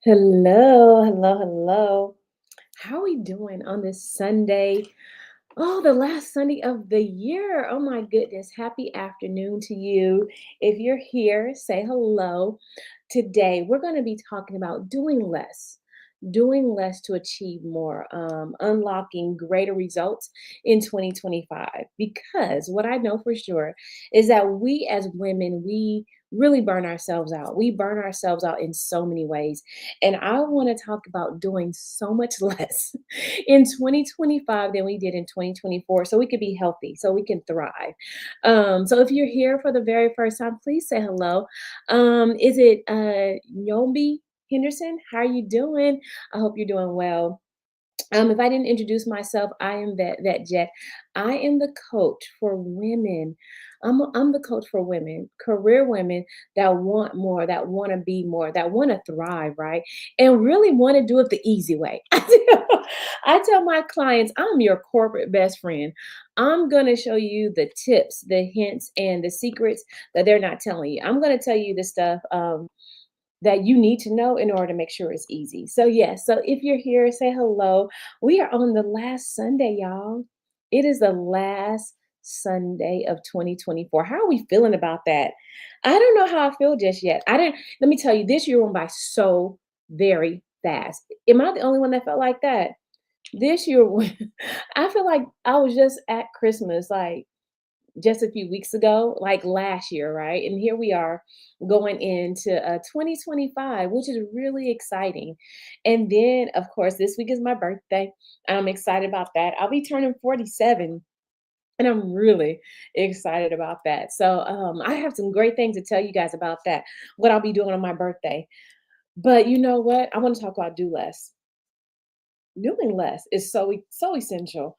Hello, hello, hello. How are we doing on this Sunday? Oh, the last Sunday of the year. Oh my goodness. Happy afternoon to you. If you're here, say hello. Today, we're going to be talking about doing less to achieve more, unlocking greater results in 2025. Because what I know for sure is that we as women, we really burn ourselves out. We burn ourselves out in so many ways. And I want to talk about doing so much less in 2025 than we did in 2024 so we could be healthy, so we can thrive. So if you're here for the very first time, please say hello. Is it Yombi Henderson? How are you doing? I hope you're doing well. If I didn't introduce myself, I am VetJet. I am the coach for women. I'm the coach for women, career women that want more, that want to be more, that want to thrive, right? And really want to do it the easy way. I tell my clients, I'm your corporate best friend. I'm going to show you the tips, the hints, and the secrets that they're not telling you. I'm going to tell you the stuff. That you need to know in order to make sure it's easy. So, yes, so if you're here, say hello. We are on the last Sunday, y'all. It is the last Sunday of 2024. How are we feeling about that? I don't know how I feel just yet. Let me tell you, this year went by so very fast. Am I the only one that felt like that? This year, I feel like I was just at Christmas, like just a few weeks ago, like last year, right? And here we are going into 2025, which is really exciting. And then, of course, this week is my birthday. I'm excited about that. I'll be turning 47. And I'm really excited about that. So I have some great things to tell you guys about that, what I'll be doing on my birthday. But you know what? I want to talk about do less. Doing less is so essential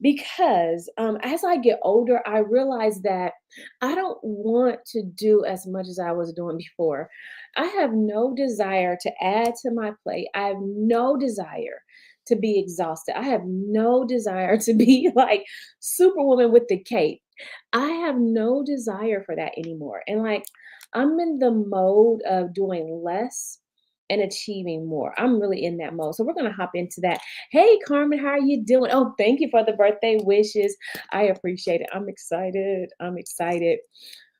because as I get older, I realize that I don't want to do as much as I was doing before. I have no desire to add to my plate. I have no desire to be exhausted. I have no desire to be like Superwoman with the cape. I have no desire for that anymore. And like, I'm in the mode of doing less and achieving more. I'm really in that mode. So we're going to hop into that. Hey, Carmen, how are you doing? Oh, thank you for the birthday wishes. I appreciate it. I'm excited. I'm excited.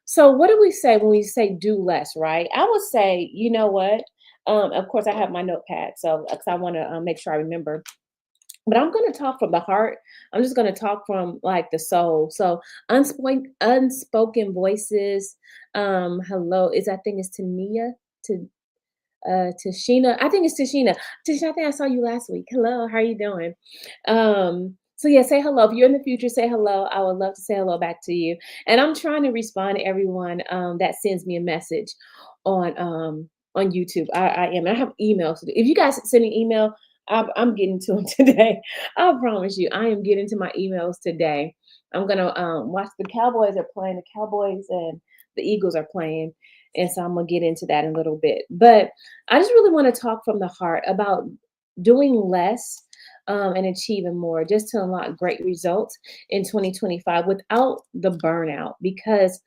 So, what do we say when we say do less, right? I would say, you know what? Of course, I have my notepad, so because I want to make sure I remember. But I'm going to talk from the heart. I'm just going to talk from like the soul. So, unspoken voices. Hello, is I think it's Tania. To Tashina. I think it's Tashina. Tashina, I think I saw you last week. Hello, how are you doing? So yeah, say hello. If you're in the future, say hello. I would love to say hello back to you. And I'm trying to respond to everyone that sends me a message on YouTube. I am. I have emails. If you guys send an email, I'm getting to them today. I promise you, I am getting to my emails today. I'm gonna watch the Cowboys are playing. The Cowboys and the Eagles are playing, and so I'm gonna get into that in a little bit. But I just really want to talk from the heart about doing less and achieving more just to unlock great results in 2025 without the burnout. Because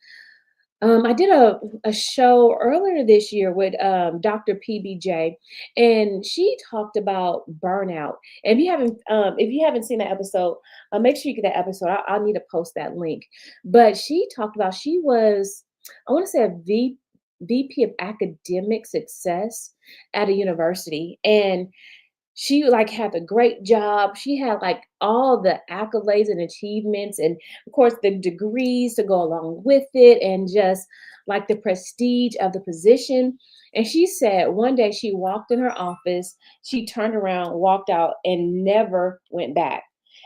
I did a show earlier this year with Dr. PBJ, and she talked about burnout. And if you haven't seen that episode, make sure you get that episode. I'll need to post that link. But she talked about she was, I want to say, VP of academic success at a university, and she like had a great job. She had like all the accolades and achievements, and of course the degrees to go along with it, and just like the prestige of the position. And she said one day she walked in her office, she turned around, walked out, and never went back.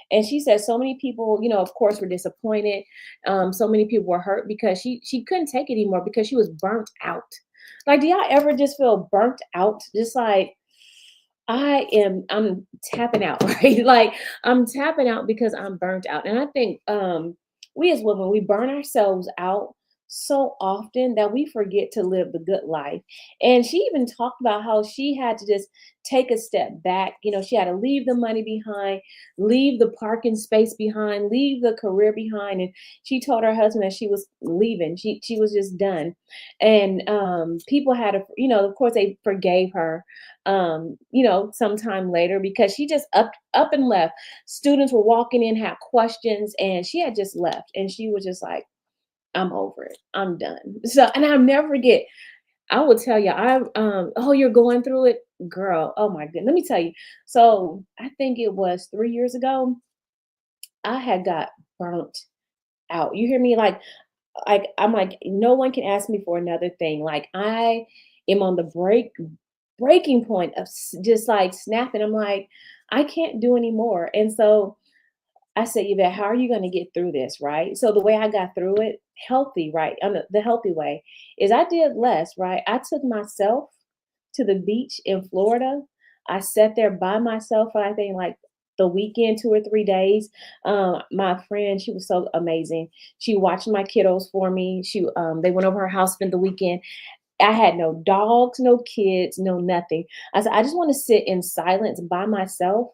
And she said so many people, of course, were disappointed. So many people were hurt because she couldn't take it anymore because she was burnt out. Like, do y'all ever just feel burnt out? Just like I'm tapping out, right? Like I'm tapping out because I'm burnt out. And I think we as women, we burn ourselves out so often that we forget to live the good life. And she even talked about how she had to just take a step back. She had to leave the money behind, leave the parking space behind, leave the career behind. And she told her husband that she was leaving. She was just done. And people had to, of course they forgave her sometime later because she just up and left. Students were walking in, had questions, and she had just left. And she was just like, I'm over it. I'm done. So, and I'll never forget. I will tell you, oh, you're going through it, girl. Oh my goodness. Let me tell you. So, I think it was 3 years ago. I had got burnt out. You hear me? Like I'm like, no one can ask me for another thing. Like I am on the breaking point of just like snapping. I'm like, I can't do anymore. And so I said, Yvette, how are you going to get through this? Right. So the way I got through it, healthy, right? The healthy way is I did less, right? I took myself to the beach in Florida. I sat there by myself for I think like the weekend, 2 or 3 days. My friend, she was so amazing. She watched my kiddos for me. They went over her house, spent the weekend. I had no dogs, no kids, no nothing. I said, I just want to sit in silence by myself,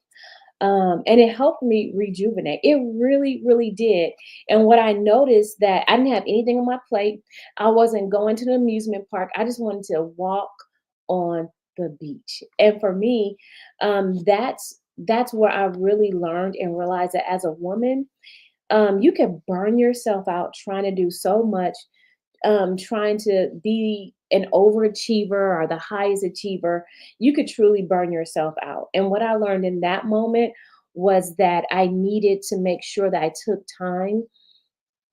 and it helped me rejuvenate. It really, really did. And what I noticed that I didn't have anything on my plate. I wasn't going to the amusement park. I just wanted to walk on the beach. And for me, that's where I really learned and realized that as a woman, you can burn yourself out trying to do so much, trying to be an overachiever or the highest achiever. You could truly burn yourself out. And what I learned in that moment was that I needed to make sure that I took time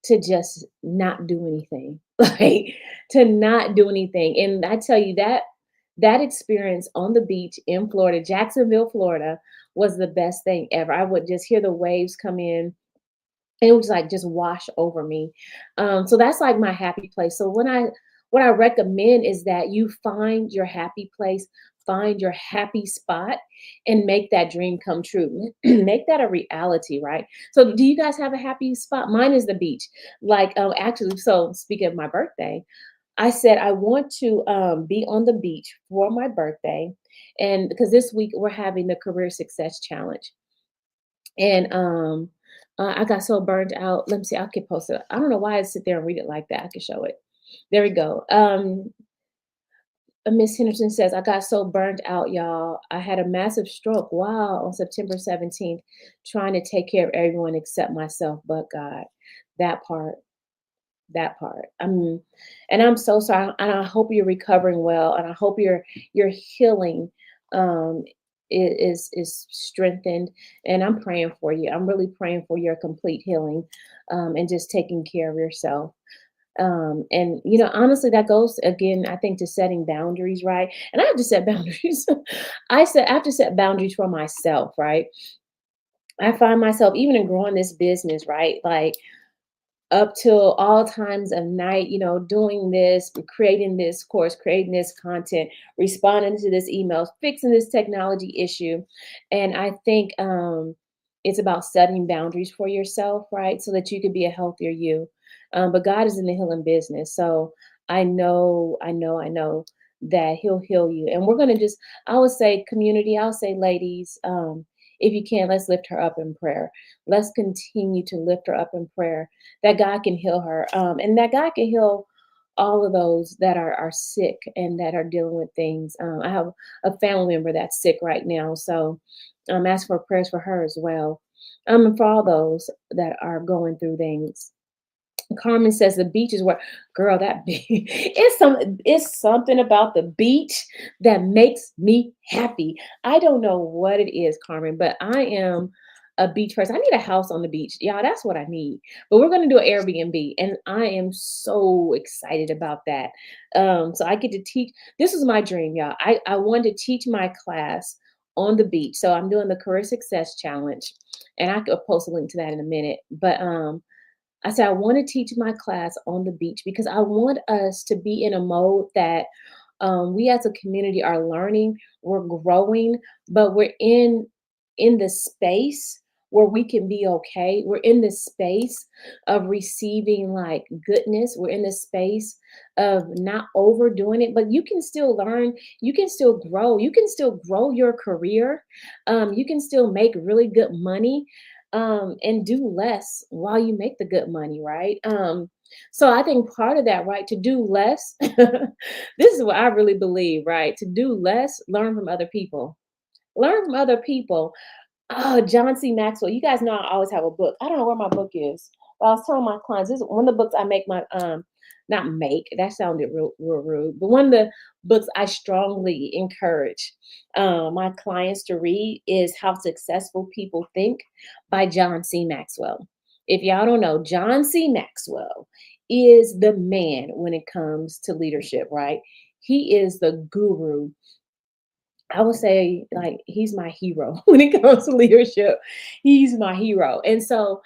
to just not do anything, like to not do anything. And I tell you that experience on the beach in Florida, Jacksonville, Florida, was the best thing ever. I would just hear the waves come in, it was like just wash over me. So that's like my happy place. So what I recommend is that you find your happy place, find your happy spot, and make that dream come true. Make that a reality, right? So do you guys have a happy spot? Mine is the beach. Like actually, so speaking of my birthday, I said I want to be on the beach for my birthday, and because this week we're having the Career Success Challenge. And I got so burned out. Let me see. I could post it. I don't know why I sit there and read it like that. I could show it. There we go. Miss Henderson says, I got so burned out, y'all. I had a massive stroke. Wow, on September 17th, trying to take care of everyone except myself, but God. That part, that part. And I'm so sorry. And I hope you're recovering well, and I hope your healing um, is strengthened. And I'm praying for you. I'm really praying for your complete healing, and just taking care of yourself. And honestly, that goes again, I think, to setting boundaries, right? And I have to set boundaries. I have to set boundaries for myself, right? I find myself even in growing this business, right? Like up till all times of night, doing this, creating this course, creating this content, responding to this email, fixing this technology issue. And I think it's about setting boundaries for yourself, right? So that you could be a healthier you. But God is in the healing business. So I know that He'll heal you. And we're going to I would say, community, I'll say, ladies, if you can, let's lift her up in prayer. Let's continue to lift her up in prayer that God can heal her, and that God can heal all of those that are sick and that are dealing with things. I have a family member that's sick right now, so ask for prayers for her as well, and for all those that are going through things. Carmen says the beach is where, girl, that beach, it's something about the beach that makes me happy. I don't know what it is, Carmen, but I am a beach person. I need a house on the beach. Y'all, that's what I need. But we're gonna do an Airbnb, and I am so excited about that. So I get to teach. This is my dream, y'all. I wanted to teach my class on the beach. So I'm doing the Career Success Challenge, and I could post a link to that in a minute. But I said, I want to teach my class on the beach because I want us to be in a mode that we as a community are learning, we're growing, but we're in the space where we can be okay. We're in this space of receiving like goodness. We're in this space of not overdoing it, but you can still learn, you can still grow, you can still grow your career, you can still make really good money, and do less while you make the good money, right? So I think part of that, right, to do less, this is what I really believe, right? To do less, learn from other people. Learn from other people. Oh, John C. Maxwell. You guys know I always have a book. I don't know where my book is. But I was telling my clients, this is one of the books I make my not make, that sounded real rude, but one of the books I strongly encourage my clients to read is How Successful People Think by John C. Maxwell. If y'all don't know, John C. Maxwell is the man when it comes to leadership, right? He is the guru. I would say like he's my hero when it comes to leadership. He's my hero. And so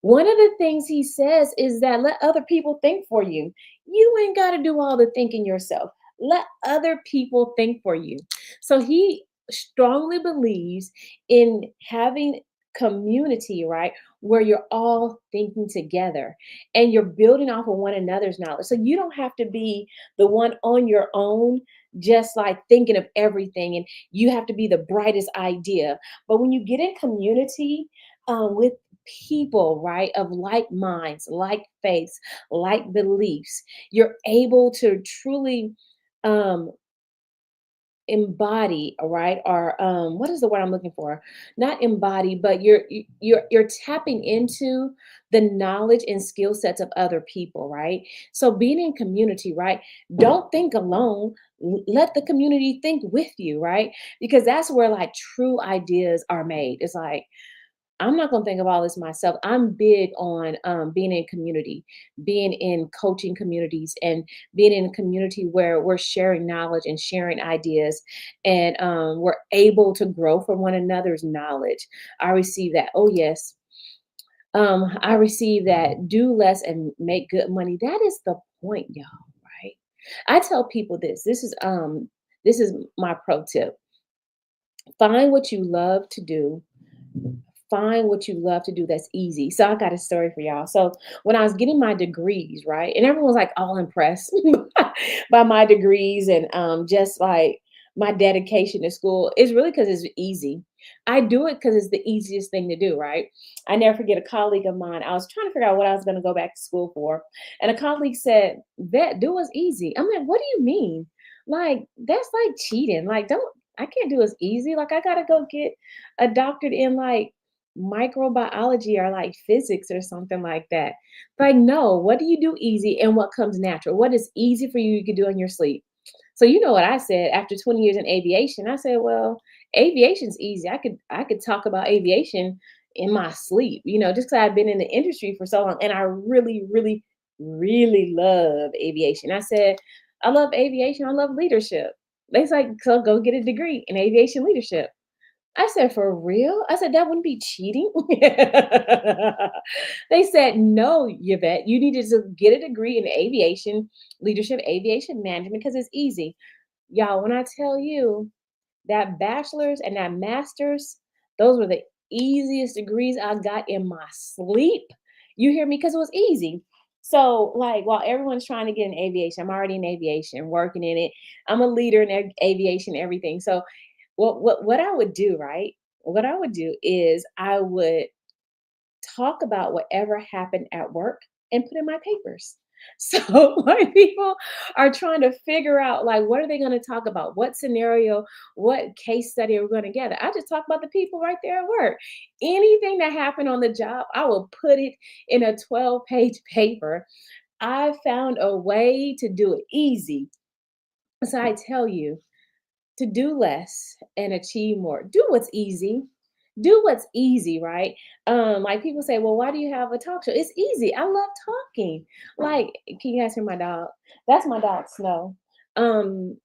one of the things he says is that let other people think for you. You ain't got to do all the thinking yourself. Let other people think for you. So he strongly believes in having community, right? Where you're all thinking together and you're building off of one another's knowledge. So you don't have to be the one on your own, just like thinking of everything, and you have to be the brightest idea. But when you get in community with people, right, of like minds, like faiths, like beliefs, you're able to truly um, embody, right, or what is the word I'm looking for? Not embody, but you're tapping into the knowledge and skill sets of other people, right? So being in community, right? Don't think alone. Let the community think with you, right? Because that's where like true ideas are made. It's like I'm not going to think of all this myself. I'm big on being in community, being in coaching communities, and being in a community where we're sharing knowledge and sharing ideas, and we're able to grow from one another's knowledge. I receive that. Oh, yes. I receive that. Do less and make good money. That is the point, y'all, right? I tell people this. This is my pro tip. Find what you love to do, find what you love to do that's easy. So I got a story for y'all. So when I was getting my degrees, right, and everyone was like all impressed by my degrees and just like my dedication to school, it's really because it's easy. I do it because it's the easiest thing to do, right? I never forget a colleague of mine. I was trying to figure out what I was going to go back to school for. And a colleague said, "Vet, do what's easy." I'm like, what do you mean? Like, that's like cheating. Like, I can't do as easy. Like, I got to go get a doctorate in like microbiology or like physics or something like that. Like, no, what do you do easy and what comes natural? What is easy for you can do in your sleep? So you know what I said after 20 years in aviation, I said, well, aviation's easy. I could talk about aviation in my sleep, just because I've been in the industry for so long and I really, really, really love aviation. I said, I love aviation, I love leadership. They like, so go get a degree in aviation leadership. I said, "For real?" I said, "That wouldn't be cheating?" They said, "No, Yvette, you needed to get a degree in aviation leadership, aviation management, because it's easy." Y'all, when I tell you that bachelor's and that master's, those were the easiest degrees I got in my sleep. You hear me? Because it was easy. So, like, while everyone's trying to get in aviation, I'm already in aviation, working in it. I'm a leader in aviation, everything. So, what I would do, right? What I would do is I would talk about whatever happened at work and put in my papers. So like people are trying to figure out like what are they going to talk about? What scenario, what case study are we going to gather? I just talk about the people right there at work. Anything that happened on the job, I will put it in a 12-page paper. I found a way to do it easy. So I tell you, to do less and achieve more. Do what's easy. Do what's easy, right? Like people say, well, why do you have a talk show? It's easy. I love talking. Like, can you guys hear my dog? That's my dog, Snow. Um,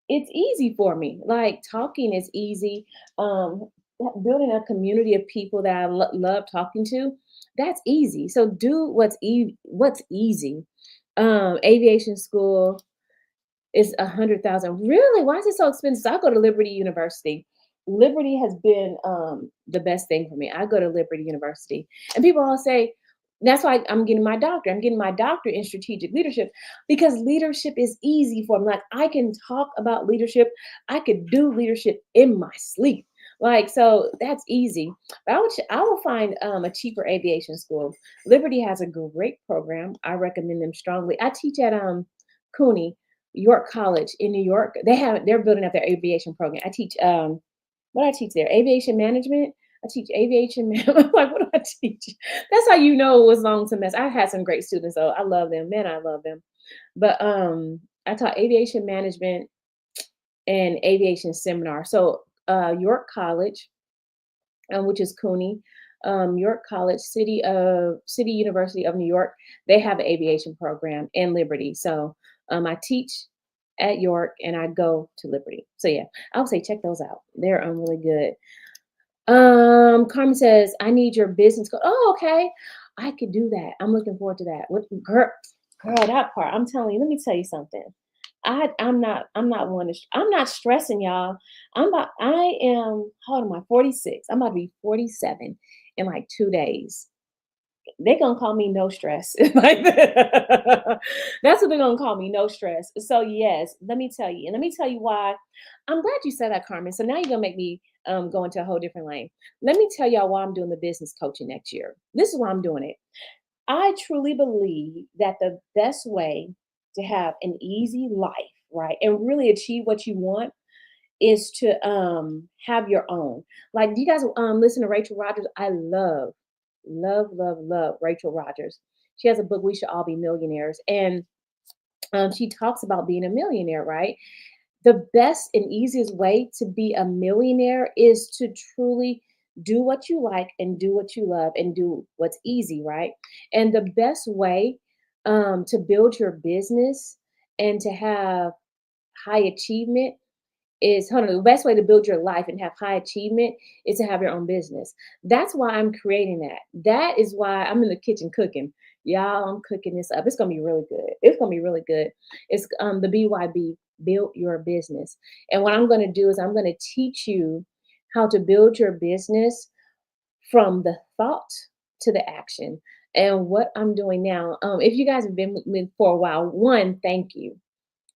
it's easy for me. Like talking is easy. Building a community of people that I love talking to, that's easy. So do what's easy. Aviation school, it's 100,000. Really? Why is it so expensive? So I go to Liberty University. Liberty has been the best thing for me. I go to Liberty University, and people all say that's why I'm getting my doctor. I'm getting my doctor in strategic leadership because leadership is easy for me. Like I can talk about leadership, I could do leadership in my sleep. Like so, that's easy. But I will find a cheaper aviation school. Liberty has a great program. I recommend them strongly. I teach at CUNY, York College in New York. They're building up their aviation program. I teach what I teach there? Aviation management. I teach aviation. I'm like, what do I teach? That's how you know it was long semester. I had some great students though. I love them. Man, I love them. But I taught aviation management and aviation seminar. So York College, which is CUNY, York College, City University of New York, they have an aviation program and Liberty. So I teach at York and I go to Liberty. So yeah, I would say check those out. They're really good. Carmen says, I need your business code. Oh, okay. I could do that. I'm looking forward to that. What girl, that part. I'm telling you, let me tell you something. I'm not stressing y'all. I am, how old am I? 46. I'm about to be 47 in like 2 days. They're gonna call me no stress. Like that's what they're gonna call me, no stress. So yes, let me tell you, and let me tell you why. I'm glad you said that, Carmen. So now you're gonna make me go into a whole different lane. Let me tell y'all why I'm doing the business coaching next year. This is why I'm doing it. I truly believe that the best way to have an easy life, right, and really achieve what you want is to have your own. Like, do you guys listen to Rachel Rogers? I love Rachel Rogers. She has a book, We Should All Be Millionaires, and she talks about being a millionaire, right? The best and easiest way to be a millionaire is to truly do what you like and do what you love and do what's easy, right? And the best way to build your business and to have high achievement is hold on, the best way to build your life and have high achievement is to have your own business. That's why I'm creating that. That is why I'm in the kitchen cooking. Y'all, I'm cooking this up. It's gonna be really good. It's gonna be really good. It's the BYB, build your business. And what I'm gonna do is I'm gonna teach you how to build your business from the thought to the action. And what I'm doing now, if you guys have been with me for a while, one, thank you.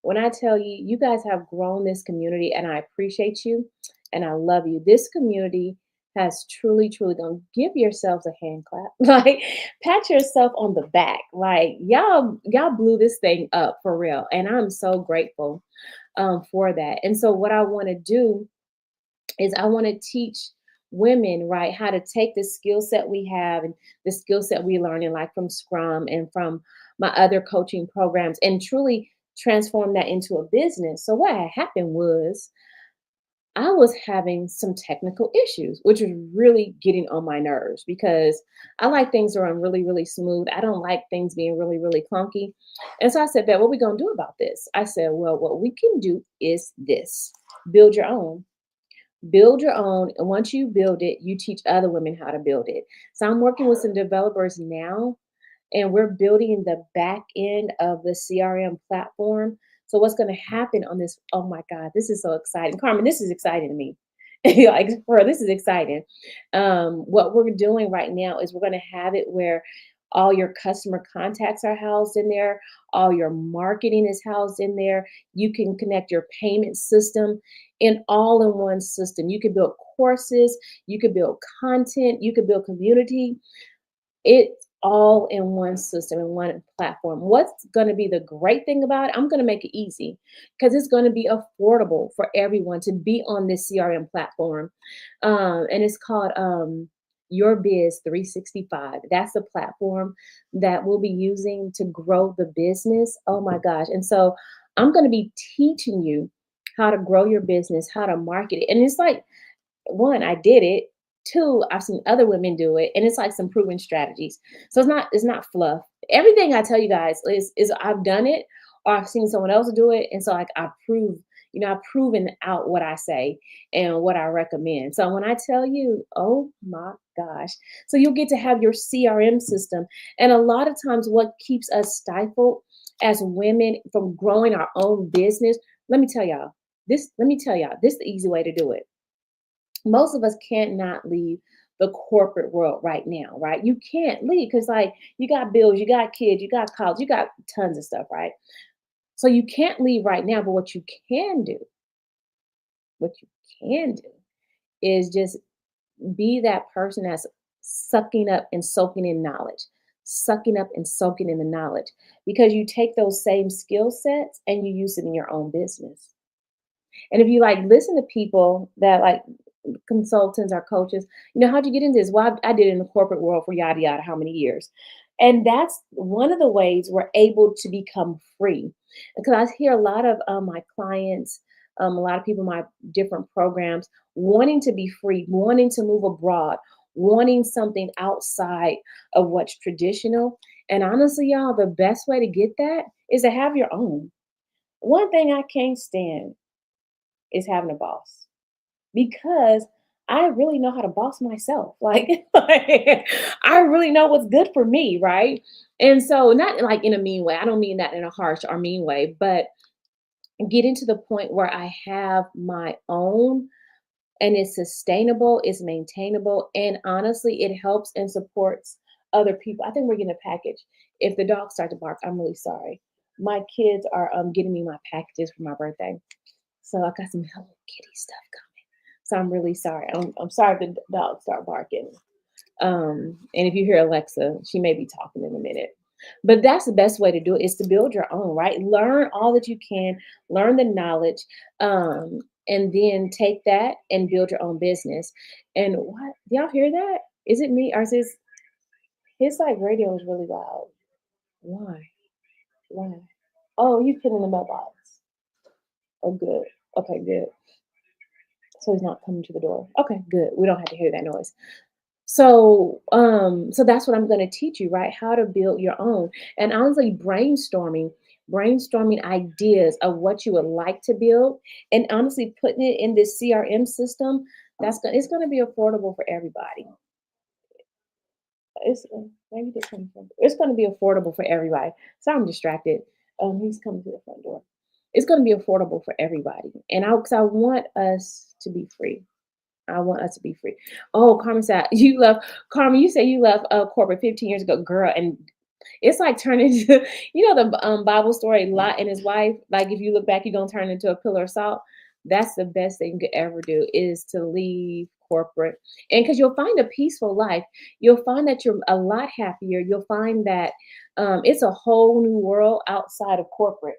When I tell you, you guys have grown this community and I appreciate you and I love you. This community has truly done. Give yourselves a hand clap. Like pat yourself on the back. Like y'all blew this thing up for real. And I'm so grateful for that. And so what I want to do is I want to teach women, right, how to take the skill set we have and the skill set we learn in like from Scrum and from my other coaching programs and truly transform that into a business. So what had happened was I was having some technical issues, which was really getting on my nerves because I like things to run really smooth. I don't like things being really clunky. And so I said, "Bet, what are we gonna do about this?" I said, well, what we can do is this: build your own. Build your own, and once you build it, you teach other women how to build it. So I'm working with some developers now, and we're building the back end of the CRM platform. So what's going to happen on this? Oh my God, this is so exciting, Carmen. This is exciting to me. Like, bro, this is exciting. What we're doing right now is we're going to have it where all your customer contacts are housed in there, all your marketing is housed in there. You can connect your payment system in all in one system. You can build courses, you could build content, you could build community. It's all in one system, in one platform. What's going to be the great thing about it? I'm going to make it easy because it's going to be affordable for everyone to be on this CRM platform. And it's called Your Biz 365. That's the platform that we'll be using to grow the business. Oh my gosh. And so I'm going to be teaching you how to grow your business, how to market it. And it's like, one, I did it. Two, I've seen other women do it, and it's like some proven strategies. So it's not fluff. Everything I tell you guys is I've done it or I've seen someone else do it, and so like I've proven out what I say and what I recommend. So when I tell you, oh my gosh, so you'll get to have your CRM system, and a lot of times what keeps us stifled as women from growing our own business. Let me tell y'all this. This is the easy way to do it. Most of us can't not leave the corporate world right now, right? You can't leave because, like, you got bills, you got kids, you got college, you got tons of stuff, right? So you can't leave right now. But can do, what you can do is just be that person that's sucking up and soaking in knowledge, sucking up and soaking in the knowledge, because you take those same skill sets and you use it in your own business. And if you like listen to people that like consultants or coaches, how'd you get into this? Well, I did it in the corporate world for yada yada, how many years? And that's one of the ways we're able to become free. Because I hear a lot of my clients, a lot of people in my different programs wanting to be free, wanting to move abroad, wanting something outside of what's traditional. And honestly, y'all, the best way to get that is to have your own. One thing I can't stand is having a boss, because I really know how to boss myself. Like, I really know what's good for me, right? And so, not like in a mean way. I don't mean that in a harsh or mean way, but getting to the point where I have my own and it's sustainable, it's maintainable, and honestly, it helps and supports other people. I think we're getting a package. If the dogs start to bark, I'm really sorry. My kids are getting me my packages for my birthday. So I got some Hello Kitty stuff coming. So I'm really sorry. I'm sorry if the dogs start barking. And if you hear Alexa, she may be talking in a minute. But that's the best way to do it, is to build your own, right? Learn all that you can, learn the knowledge, and then take that and build your own business. And what, do y'all hear that? Is it me or is his like radio is really loud? Why? Why? Oh, you put in the mailbox. Oh, good. Okay, good. So he's not coming to the door. Okay, good. We don't have to hear that noise. So that's what I'm going to teach you, right? How to build your own. And honestly, brainstorming ideas of what you would like to build, and honestly putting it in this CRM system. It's going to be affordable for everybody. Maybe they come from. It's going to be affordable for everybody. So I'm distracted. He's coming to the front door. It's going to be affordable for everybody, and because I want us to be free. I want us to be free. Oh, Carmen said you left. Carmen, you say you left corporate 15 years ago, girl, and it's like turning into, the Bible story, Lot and his wife. Like, if you look back, you're gonna turn into a pillar of salt. That's the best thing you could ever do, is to leave corporate, and because you'll find a peaceful life, you'll find that you're a lot happier. You'll find that it's a whole new world outside of corporate.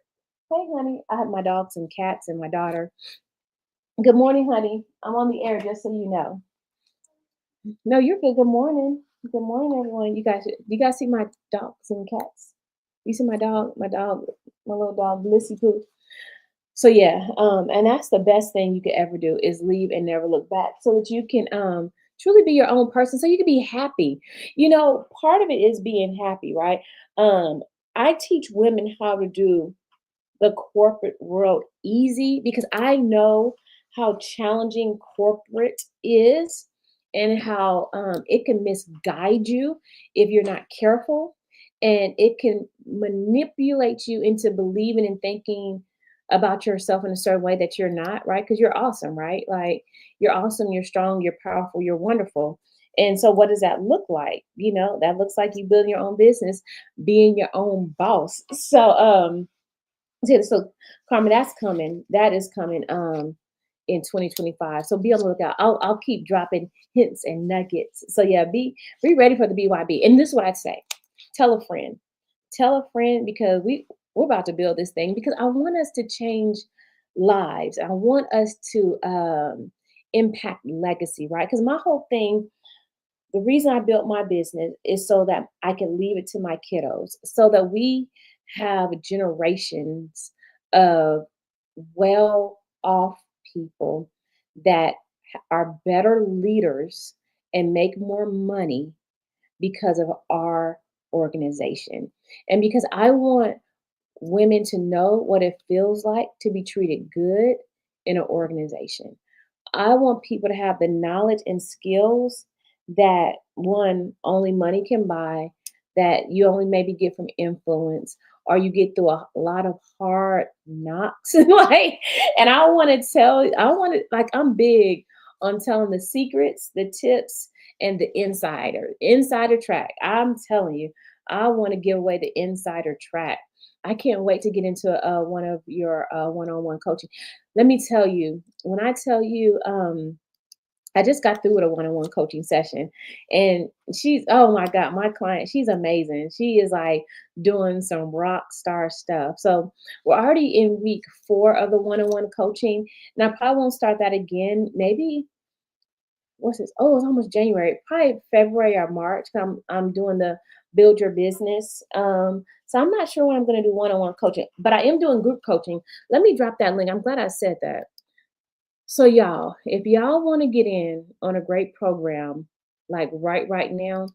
Hey, honey, I have my dogs and cats and my daughter. Good morning, honey. I'm on the air, just so you know. No, you're good. Good morning. Good morning, everyone. You guys see my dogs and cats? You see my dog, my little dog, Lissy Poo. So yeah, and that's the best thing you could ever do, is leave and never look back, so that you can truly be your own person, so you can be happy. Part of it is being happy, right? Um, I teach women how to do the corporate world easy, because I know how challenging corporate is, and how it can misguide you if you're not careful, and it can manipulate you into believing and thinking about yourself in a certain way that you're not, right? Because you're awesome, right? Like, you're awesome, you're strong, you're powerful, you're wonderful. And so what does that look like? That looks like you building your own business, being your own boss. So Carmen, that's coming. That is coming in 2025. So be on the lookout. I'll keep dropping hints and nuggets. So yeah, be ready for the BYB. And this is what I'd say. Tell a friend. Tell a friend, because we're about to build this thing, because I want us to change lives. I want us to impact legacy, right? Because my whole thing, the reason I built my business is so that I can leave it to my kiddos, so that we have generations of well off people that are better leaders and make more money because of our organization. And because I want women to know what it feels like to be treated good in an organization. I want people to have the knowledge and skills that, one, only money can buy, that you only maybe get from influence, or you get through a lot of hard knocks. Like, and I want to like, I'm big on telling the secrets, the tips, and the insider track. I'm telling you, I want to give away the insider track. I can't wait to get into one of your one-on-one coaching. Let me tell you, when I tell you, I just got through with a one-on-one coaching session, and she's, oh my God, my client, she's amazing. She is like doing some rock star stuff. So we're already in week 4 of the one-on-one coaching. And I probably won't start that again. Maybe what's this? Oh, it's almost January, probably February or March. I'm doing the build your business. So I'm not sure when I'm going to do one-on-one coaching, but I am doing group coaching. Let me drop that link. I'm glad I said that. So y'all, if y'all want to get in on a great program, like right now,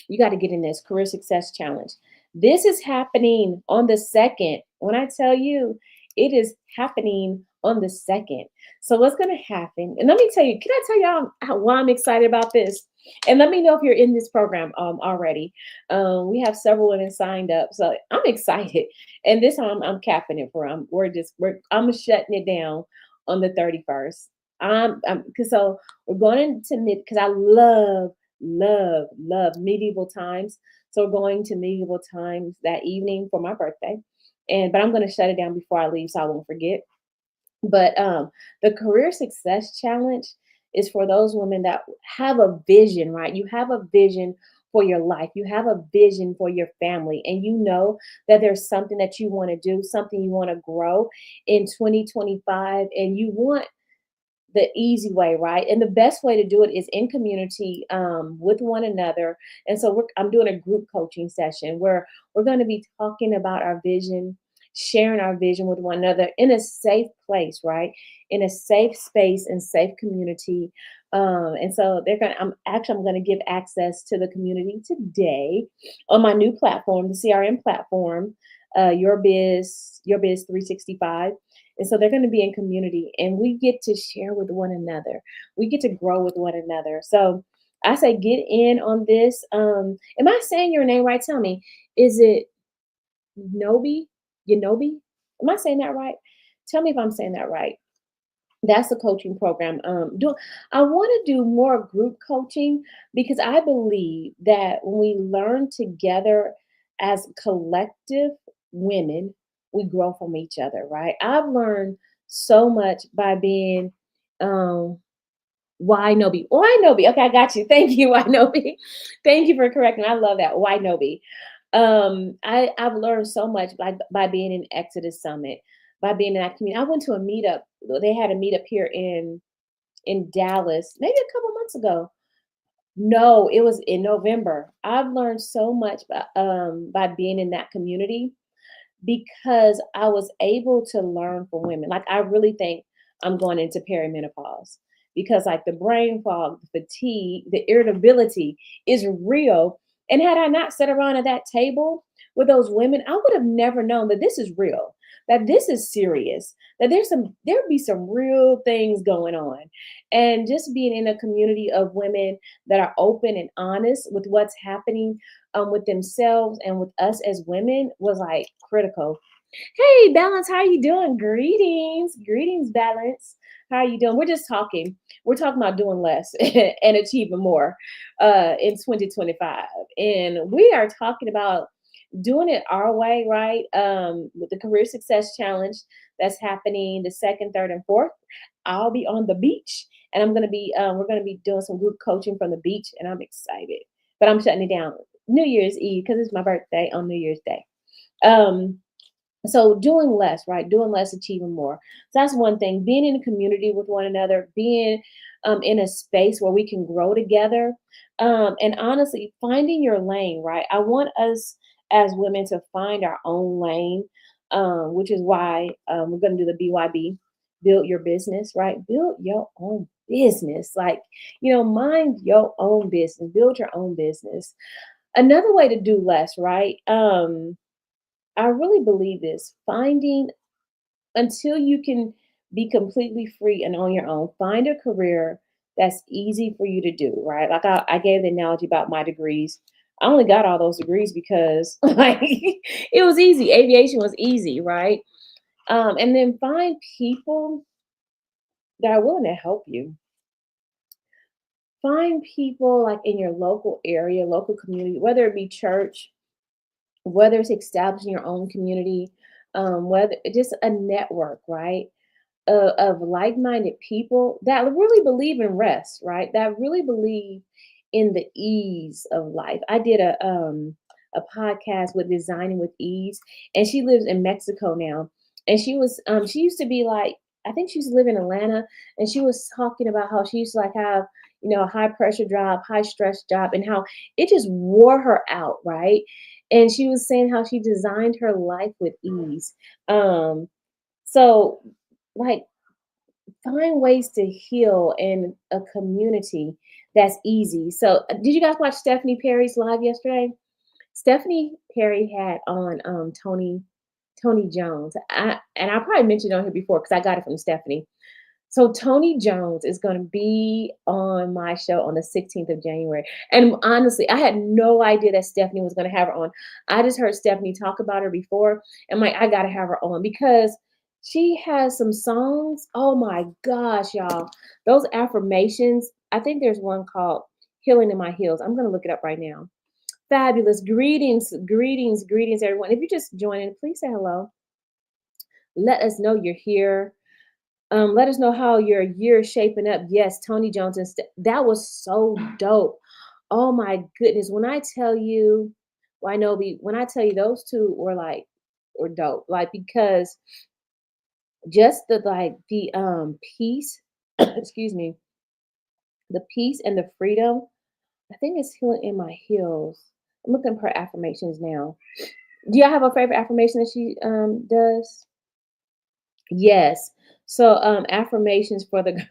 you got to get in this career success challenge. This is happening on the second. When I tell you, it is happening on the second. So what's going to happen? And let me tell you, can I tell y'all why I'm excited about this? And let me know if you're in this program already. We have several women signed up, so I'm excited. And this time I'm capping it for them. I'm shutting it down on the 31st. Cause so we're going into mid because I love medieval times. So we're going to medieval times that evening for my birthday. But I'm going to shut it down before I leave so I won't forget. But the career success challenge is for those women that have a vision, right? You have a vision for your life. You have a vision for your family, and you know that there's something that you want to do, something you want to grow in 2025, and you want the easy way, right? And the best way to do it is in community with one another. And so I'm doing a group coaching session where we're going to be talking about our vision, sharing our vision with one another in a safe place, right? In a safe space and safe community. And so I'm going to give access to the community today on my new platform, the CRM platform, Your Biz 365. And so they're going to be in community, and we get to share with one another. We get to grow with one another. So I say get in on this. Am I saying your name right? Tell me. Is it Nobi? Yanobi? Am I saying that right? Tell me if I'm saying that right. That's a coaching program. I want to do more group coaching because I believe that when we learn together as collective women, we grow from each other, right? I've learned so much by being um why Nobi. Why Nobi? Okay, I got you. Thank you, Why Nobi. Thank you for correcting. I love that. Why Nobi? I've learned so much by being in Exodus Summit, by being in that community. I went to a meetup. They had a meetup here in Dallas, maybe a couple months ago. No, it was in November. I've learned so much by being in that community because I was able to learn from women. Like I really think I'm going into perimenopause because like the brain fog, the fatigue, the irritability is real. And had I not sat around at that table with those women, I would have never known that this is real, that this is serious, that there'd be some real things going on. And just being in a community of women that are open and honest with what's happening with themselves and with us as women was like critical. Hey, Balance, how are you doing? Greetings, Balance. How are you doing? We're just talking. We're talking about doing less and achieving more in 2025, and we are talking about doing it our way, right? With the Career Success Challenge that's happening the second, third, and fourth. I'll be on the beach, and we're gonna be doing some group coaching from the beach, and I'm excited. But I'm shutting it down New Year's Eve because it's my birthday on New Year's Day. Um, so doing less, right? Doing less, achieving more. So that's one thing. Being in a community with one another, being in a space where we can grow together, and honestly, finding your lane, right? I want us as women to find our own lane, which is why we're going to do the BYB, build your business, right? Build your own business, like mind your own business, build your own business. Another way to do less, right? I really believe this. Finding until you can be completely free and on your own, find a career that's easy for you to do, right? Like I gave the analogy about my degrees. I only got all those degrees because like it was easy. Aviation was easy, right? And then find people that are willing to help you. Find people like in your local area, local community, whether it be church, whether it's establishing your own community, whether just a network, right? Of like-minded people that really believe in rest, right? That really believe in the ease of life. I did a podcast with Designing with Ease, and she lives in Mexico now. And she used to be like, I think she used to live in Atlanta, and she was talking about how she used to like have, a high pressure job, high stress job, and how it just wore her out, right? And she was saying how she designed her life with ease. So like find ways to heal in a community that's easy. So, did you guys watch Stephanie Perry's live yesterday? Stephanie Perry had on Tony Jones. And I probably mentioned it on here before because I got it from Stephanie. So Tony Jones is going to be on my show on the 16th of January. And honestly, I had no idea that Stephanie was going to have her on. I just heard Stephanie talk about her before. And I'm like, I got to have her on because she has some songs. Oh my gosh, y'all. Those affirmations. I think there's one called Healing in My Heels. I'm going to look it up right now. Fabulous. Greetings, greetings, greetings, everyone. If you're just joining, please say hello. Let us know you're here. Let us know how your year is shaping up. Yes, Tony Jones, and that was so dope. Oh my goodness. When I tell you, well, I know when I tell you those two were dope. Like, because just the peace, excuse me, the peace and the freedom, I think it's healing in my heels. I'm looking for affirmations now. Do y'all have a favorite affirmation that she does? Yes. So affirmations for the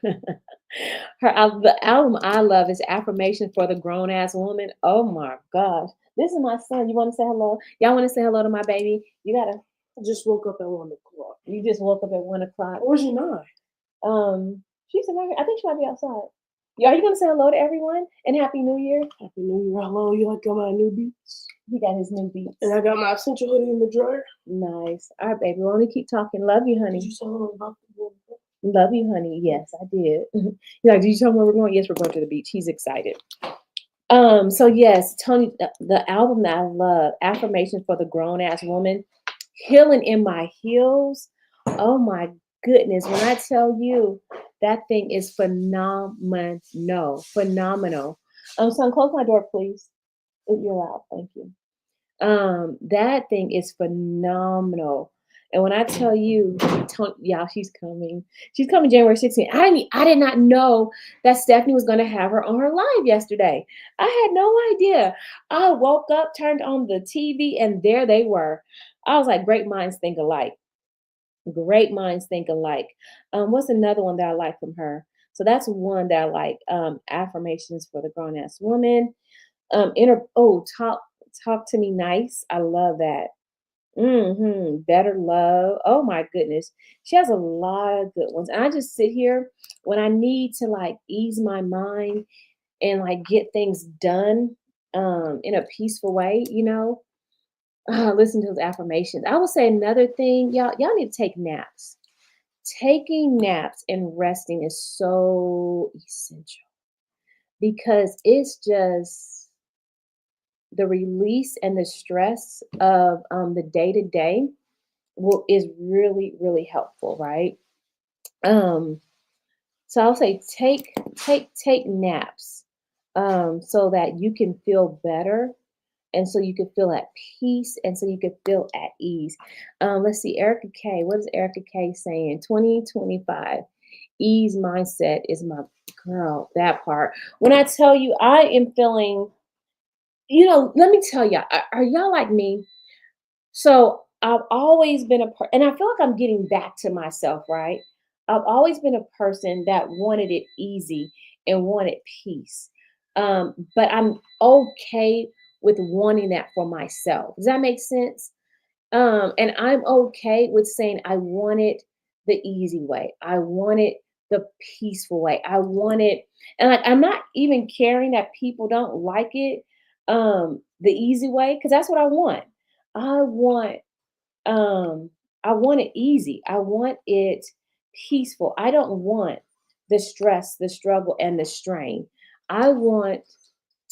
the album I love is Affirmations for the Grown Ass Woman. Oh my gosh. This is my son. You want to say hello? Y'all want to say hello to my baby? You gotta I just woke up at 1 o'clock. you just woke up at 1 o'clock. Where's your nine? She's in there. I think she might be outside. Yeah, are you gonna say hello to everyone and Happy New Year? Happy New Year. Hello. You like got my new beats? He got his new beats. And I got my essential hoodie in the dryer. Nice. All right, baby. We'll only keep talking. Love you, honey. Did you tell him about the book? Love you, honey. Yes, I did. You're like, did you tell him where we're going? Yes, we're going to the beach. He's excited. So yes, Tony, the album that I love, Affirmations for the Grown Ass Woman, Healing in My Heels. Oh my goodness. When I tell you that thing is phenomenal. Phenomenal. Son, close my door, please. If you're loud, thank you. That thing is phenomenal. And when I tell you, y'all, she's coming. She's coming January 16th. I did not know that Stephanie was going to have her on her live yesterday. I had no idea. I woke up, turned on the TV, and there they were. I was like, great minds think alike. Great minds think alike. What's another one that I like from her? So that's one that I like. Affirmations for the grown ass woman. Talk to me nice. I love that. Better love. Oh my goodness. She has a lot of good ones. And I just sit here when I need to like ease my mind and like get things done in a peaceful way, listen to those affirmations. I would say another thing, y'all need to take naps. Taking naps and resting is so essential because it's just the release and the stress of the day to day is really really helpful, right? Um, so I'll say take naps, so that you can feel better, and so you can feel at peace, and so you can feel at ease. Let's see, Erica K. What is Erica K saying? 2025 ease mindset is my girl. That part. When I tell you, I am feeling. Let me tell y'all. Are y'all like me? So I've always been and I feel like I'm getting back to myself, right? I've always been a person that wanted it easy and wanted peace. But I'm okay with wanting that for myself. Does that make sense? And I'm okay with saying I want it the easy way. I want it the peaceful way. I want it, and like I'm not even caring that people don't like it the easy way, because that's what I want. I want um I want it easy. I want it peaceful. I don't want the stress, the struggle, and the strain. I want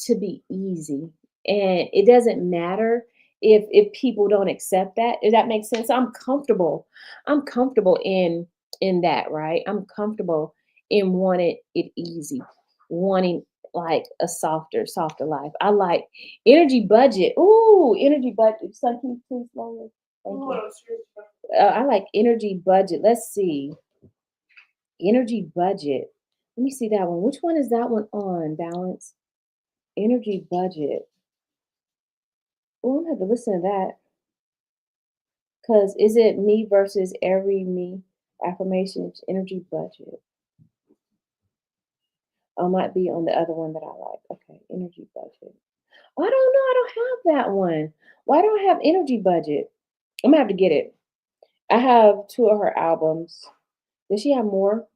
to be easy. And it doesn't matter if people don't accept that. If that makes sense. I'm comfortable. I'm comfortable in that, right? I'm comfortable in wanting it easy, wanting like a softer life. I like energy budget. Ooh, energy budget. Son, can you please lower? Thank Ooh, you. I'm serious. I like energy budget. Let's see. Energy budget. Let me see that one. Which one is that one on? Balance. Energy budget. Oh, I'm gonna have to listen to that. Cause is it me versus every me? Affirmations, energy budget. I might be on the other one that I like. Okay, energy budget. Oh, I don't know. I don't have that one. Why don't I have energy budget? I'm gonna have to get it. I have two of her albums. Does she have more?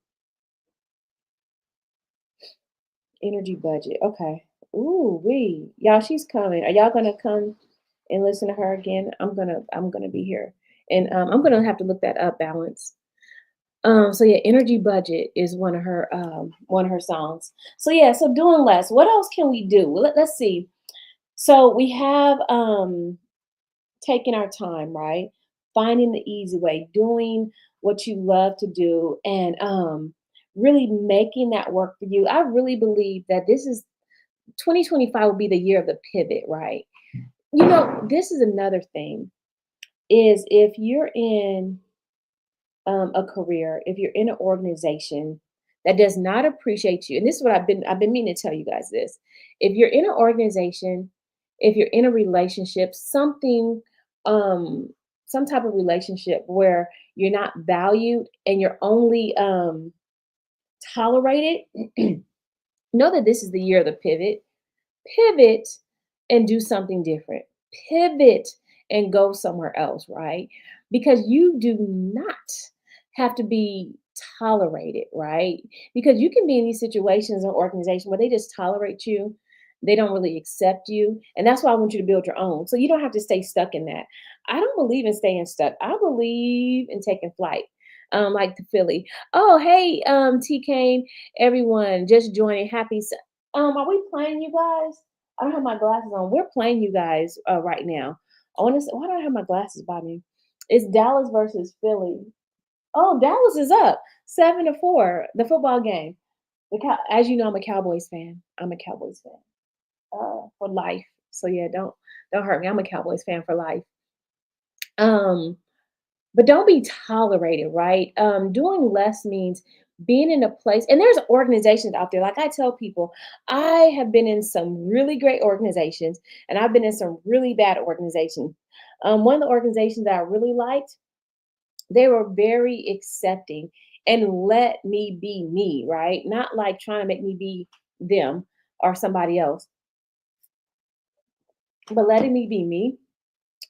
Energy budget. Okay. Ooh, y'all, she's coming. Are y'all gonna come and listen to her again? I'm gonna be here. And I'm gonna have to look that up, balance. So yeah, energy budget is one of her songs. So yeah, so doing less. What else can we do? Well, let's see. So we have taking our time, right? Finding the easy way, doing what you love to do, and really making that work for you. I really believe that this is 2025 will be the year of the pivot, right? This is another thing is if you're in a career, if you're in an organization that does not appreciate you, and this is what I've been meaning to tell you guys this. If you're in an organization, if you're in a relationship, um, some type of relationship where you're not valued and you're only tolerated, know that this is the year of the pivot. Pivot and do something different. Pivot and go somewhere else, right? Because you do not have to be tolerated, right? Because you can be in these situations or organizations where they just tolerate you. They don't really accept you. And that's why I want you to build your own. So you don't have to stay stuck in that. I don't believe in staying stuck. I believe in taking flight. Like the Philly. Oh, hey, T Kane, everyone just joining. Are we playing, you guys? I don't have my glasses on. We're playing, you guys, right now. I want to. Why don't I have my glasses by me? It's Dallas versus Philly. Oh, Dallas is up 7-4. The football game. As you know, I'm a Cowboys fan. I'm a Cowboys fan for life. So yeah, don't hurt me. I'm a Cowboys fan for life. Um, but don't be tolerated, right? Doing less means being in a place, and there's organizations out there. Like I tell people, I have been in some really great organizations, and I've been in some really bad organizations. One of the organizations that I really liked, they were very accepting and let me be me, right? Not like trying to make me be them or somebody else, but letting me be me.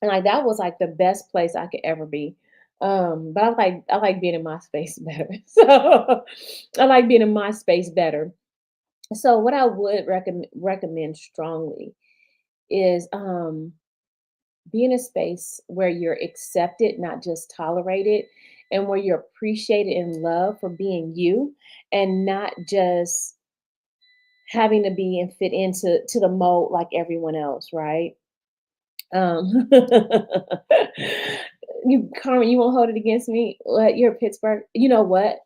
And like that was like the best place I could ever be. But I like being in my space better. So I like being in my space better. So what I would recommend strongly is be in a space where you're accepted, not just tolerated, and where you're appreciated and loved for being you and not just having to be and fit into the mold like everyone else, right? Um, you, Carmen, you won't hold it against me. What? You're a Pittsburgh. You know what?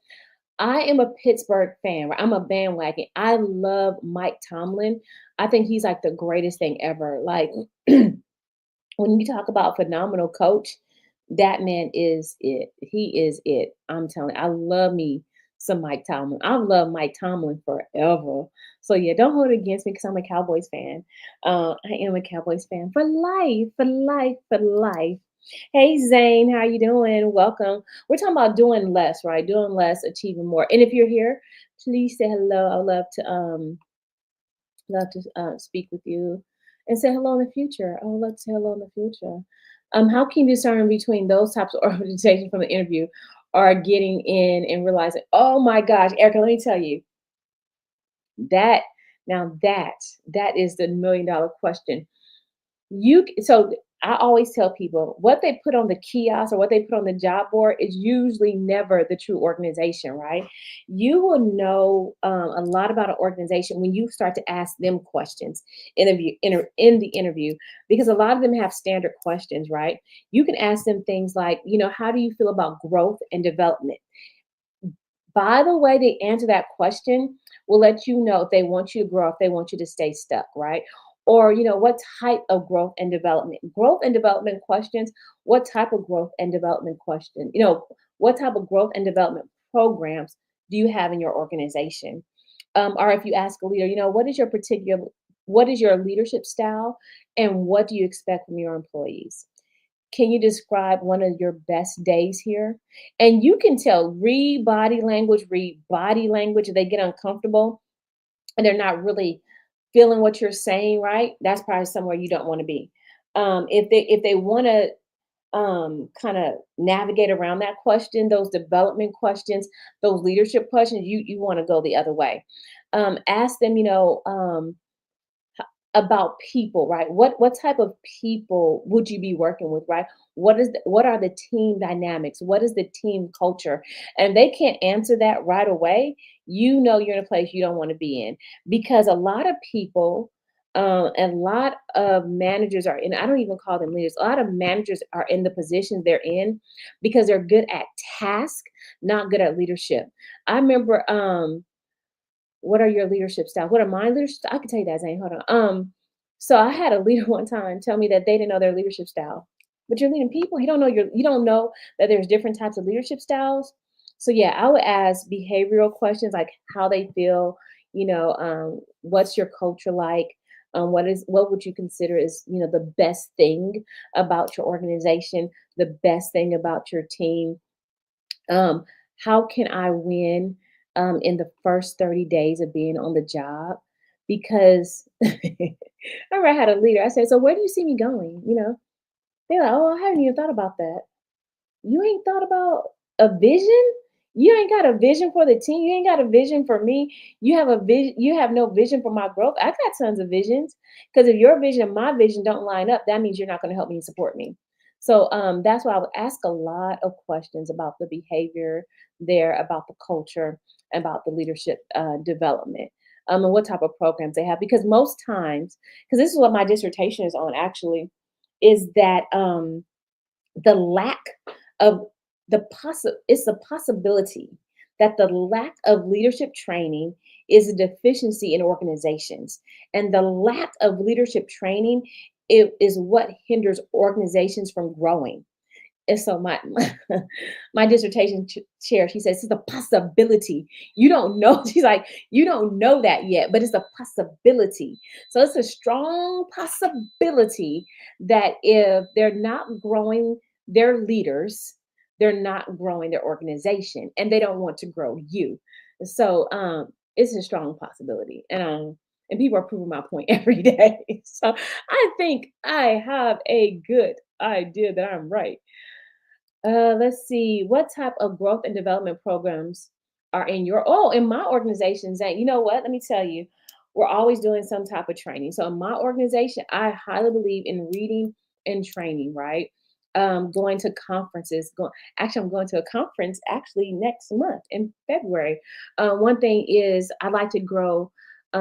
I am a Pittsburgh fan. Right? I'm a bandwagon. I love Mike Tomlin. I think he's like the greatest thing ever. Like when you talk about phenomenal coach, that man is it. He is it. I'm telling you, I love me some Mike Tomlin. I've loved Mike Tomlin forever. So yeah, don't hold it against me because I'm a Cowboys fan. I am a Cowboys fan for life, for life, for life. Hey Zane, how you doing? Welcome. We're talking about doing less, right? Doing less, achieving more. And if you're here, please say hello. I would love to speak with you and say hello in the future. I would love to say hello in the future. How can you discern between those types of organizations from the interview or getting in and realizing, oh my gosh, Erica, let me tell you that now that is the $1 million question. So I always tell people what they put on the kiosk or what they put on the job board is usually never the true organization, right? You will know a lot about an organization when you start to ask them questions in the interview, because a lot of them have standard questions, right? You can ask them things like, how do you feel about growth and development? By the way they answer that question will let you know if they want you to grow, if they want you to stay stuck, right? Or, what type of growth and development? Growth and development questions, what type of growth and development question? What type of growth and development programs do you have in your organization? Or if you ask a leader, what is your leadership style and what do you expect from your employees? Can you describe one of your best days here? And you can tell, read body language. If they get uncomfortable and they're not really feeling what you're saying, right? That's probably somewhere you don't want to be. If they want to kind of navigate around that question, those development questions, those leadership questions, you want to go the other way. Ask them, about people, right? What type of people would you be working with, right? What are the team dynamics? What is the team culture? And they can't answer that right away. You're in a place you don't want to be in, because a lot of people, a lot of managers are in. I don't even call them leaders. A lot of managers are in the positions they're in because they're good at task, not good at leadership. I remember what are your leadership styles? What are my leadership? I can tell you that, Zane. Hold on. So I had a leader one time tell me that they didn't know their leadership style. But you're leading people. You don't know that there's different types of leadership styles. So yeah, I would ask behavioral questions like how they feel. What's your culture like? What would you consider is the best thing about your organization, the best thing about your team? Um, how can I win in the first 30 days of being on the job? Because I remember I had a leader. I said, "So where do you see me going?" They're like, "Oh, I haven't even thought about that." You ain't thought about a vision? You ain't got a vision for the team. You ain't got a vision for me. You have a vision. You have no vision for my growth. I got tons of visions. Because if your vision and my vision don't line up, that means you're not going to help me and support me. So that's why I would ask a lot of questions about the behavior there, about the culture, about the leadership development, and what type of programs they have. Because most times, because this is what my dissertation is on actually, is that the lack of it's a possibility that the lack of leadership training is a deficiency in organizations, and the lack of leadership training is what hinders organizations from growing. And so my dissertation chair, she says, it's a possibility. You don't know. She's like, you don't know that yet, but it's a possibility. So it's a strong possibility that if they're not growing their leaders, they're not growing their organization, and they don't want to grow you. So it's a strong possibility. And people are proving my point every day. So I think I have a good idea that I'm right. Let's see. What type of growth and development programs are in my organization, Zane? You know what? Let me tell you, we're always doing some type of training. So in my organization, I highly believe in reading and training, right? Going to conferences. Actually, I'm going to a conference actually next month in February. One thing is I like to grow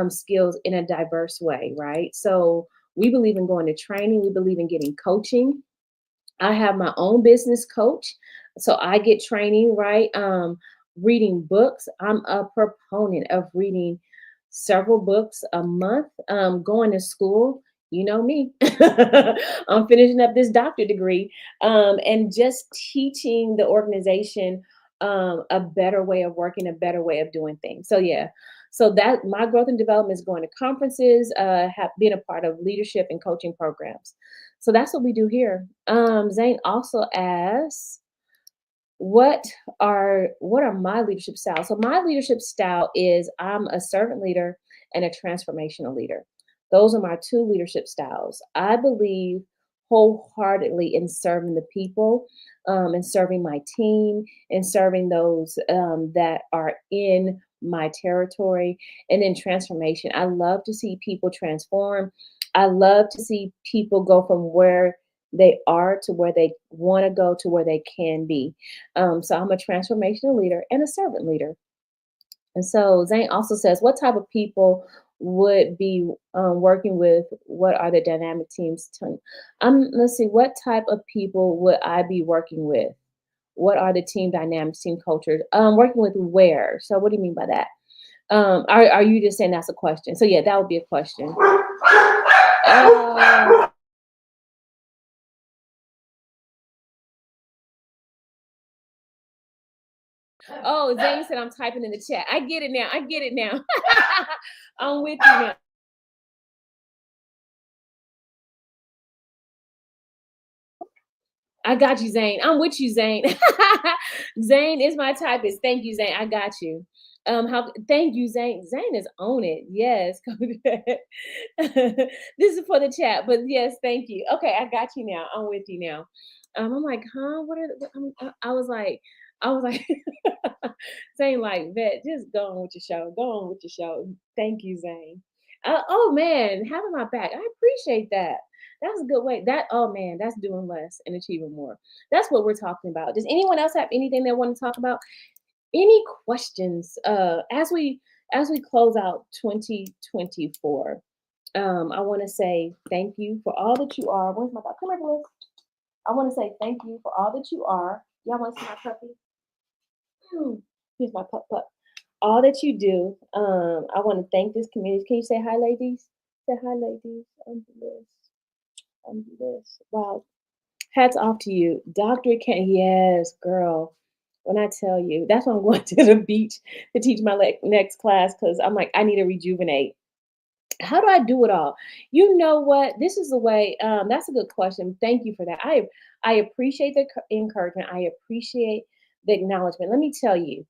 skills in a diverse way, right? So we believe in going to training. We believe in getting coaching. I have my own business coach, so I get training, right? Reading books. I'm a proponent of reading several books a month. Going to school. You know me. I'm finishing up this doctorate degree, and just teaching the organization a better way of working, a better way of doing things. So yeah, so that my growth and development is going to conferences, have been a part of leadership and coaching programs. So that's what we do here. Zane also asks, what what are my leadership styles? So my leadership style is I'm a servant leader and a transformational leader. Those are my two leadership styles. I believe wholeheartedly in serving the people, and serving my team, and serving those that are in my territory. And then transformation. I love to see people transform. I love to see people go from where they are to where they want to go to where they can be. So I'm a transformational leader and a servant leader. And so Zane also says, what type of people would be working with? What are the dynamic teams? Let's see, what type of people would I be working with? What are the team dynamics, team cultures? Working with where? So what do you mean by that? Are you just saying that's a question? So yeah, that would be a question. Uh, oh, Zane said I'm typing in the chat. I get it now. I get it now. I'm with you now. I got you, Zane. I'm with you, Zane. Zane is my typist. Thank you, Zane. I got you. How thank you, Zane. Zane is on it. Yes. This is for the chat, but yes, thank you. Okay, I got you now. I'm with you now. I'm like, huh? What are I was like, Zane, like, Vet, just go on with your show. Go on with your show. Thank you, Zane. Oh man, having my back. I appreciate that. That's a good way. Oh man, that's doing less and achieving more. That's what we're talking about. Does anyone else have anything they want to talk about? Any questions as we close out 2024? I want to say thank you for all that you are. Where's my dog? Come here, Bliss. I want to say thank you for all that you are. Y'all want to see my puppy? Hmm. Here's my pup. All that you do. I want to thank this community. Can you say hi, ladies? Say hi, ladies. Bliss. Bliss. Wow. Hats off to you. Dr. Ken, yes, girl. When I tell you, that's why I'm going to the beach to teach my next class because I'm like, I need to rejuvenate. How do I do it all? You know what? This is the way. That's a good question. Thank you for that. I appreciate the encouragement. I appreciate the acknowledgement. Let me tell you,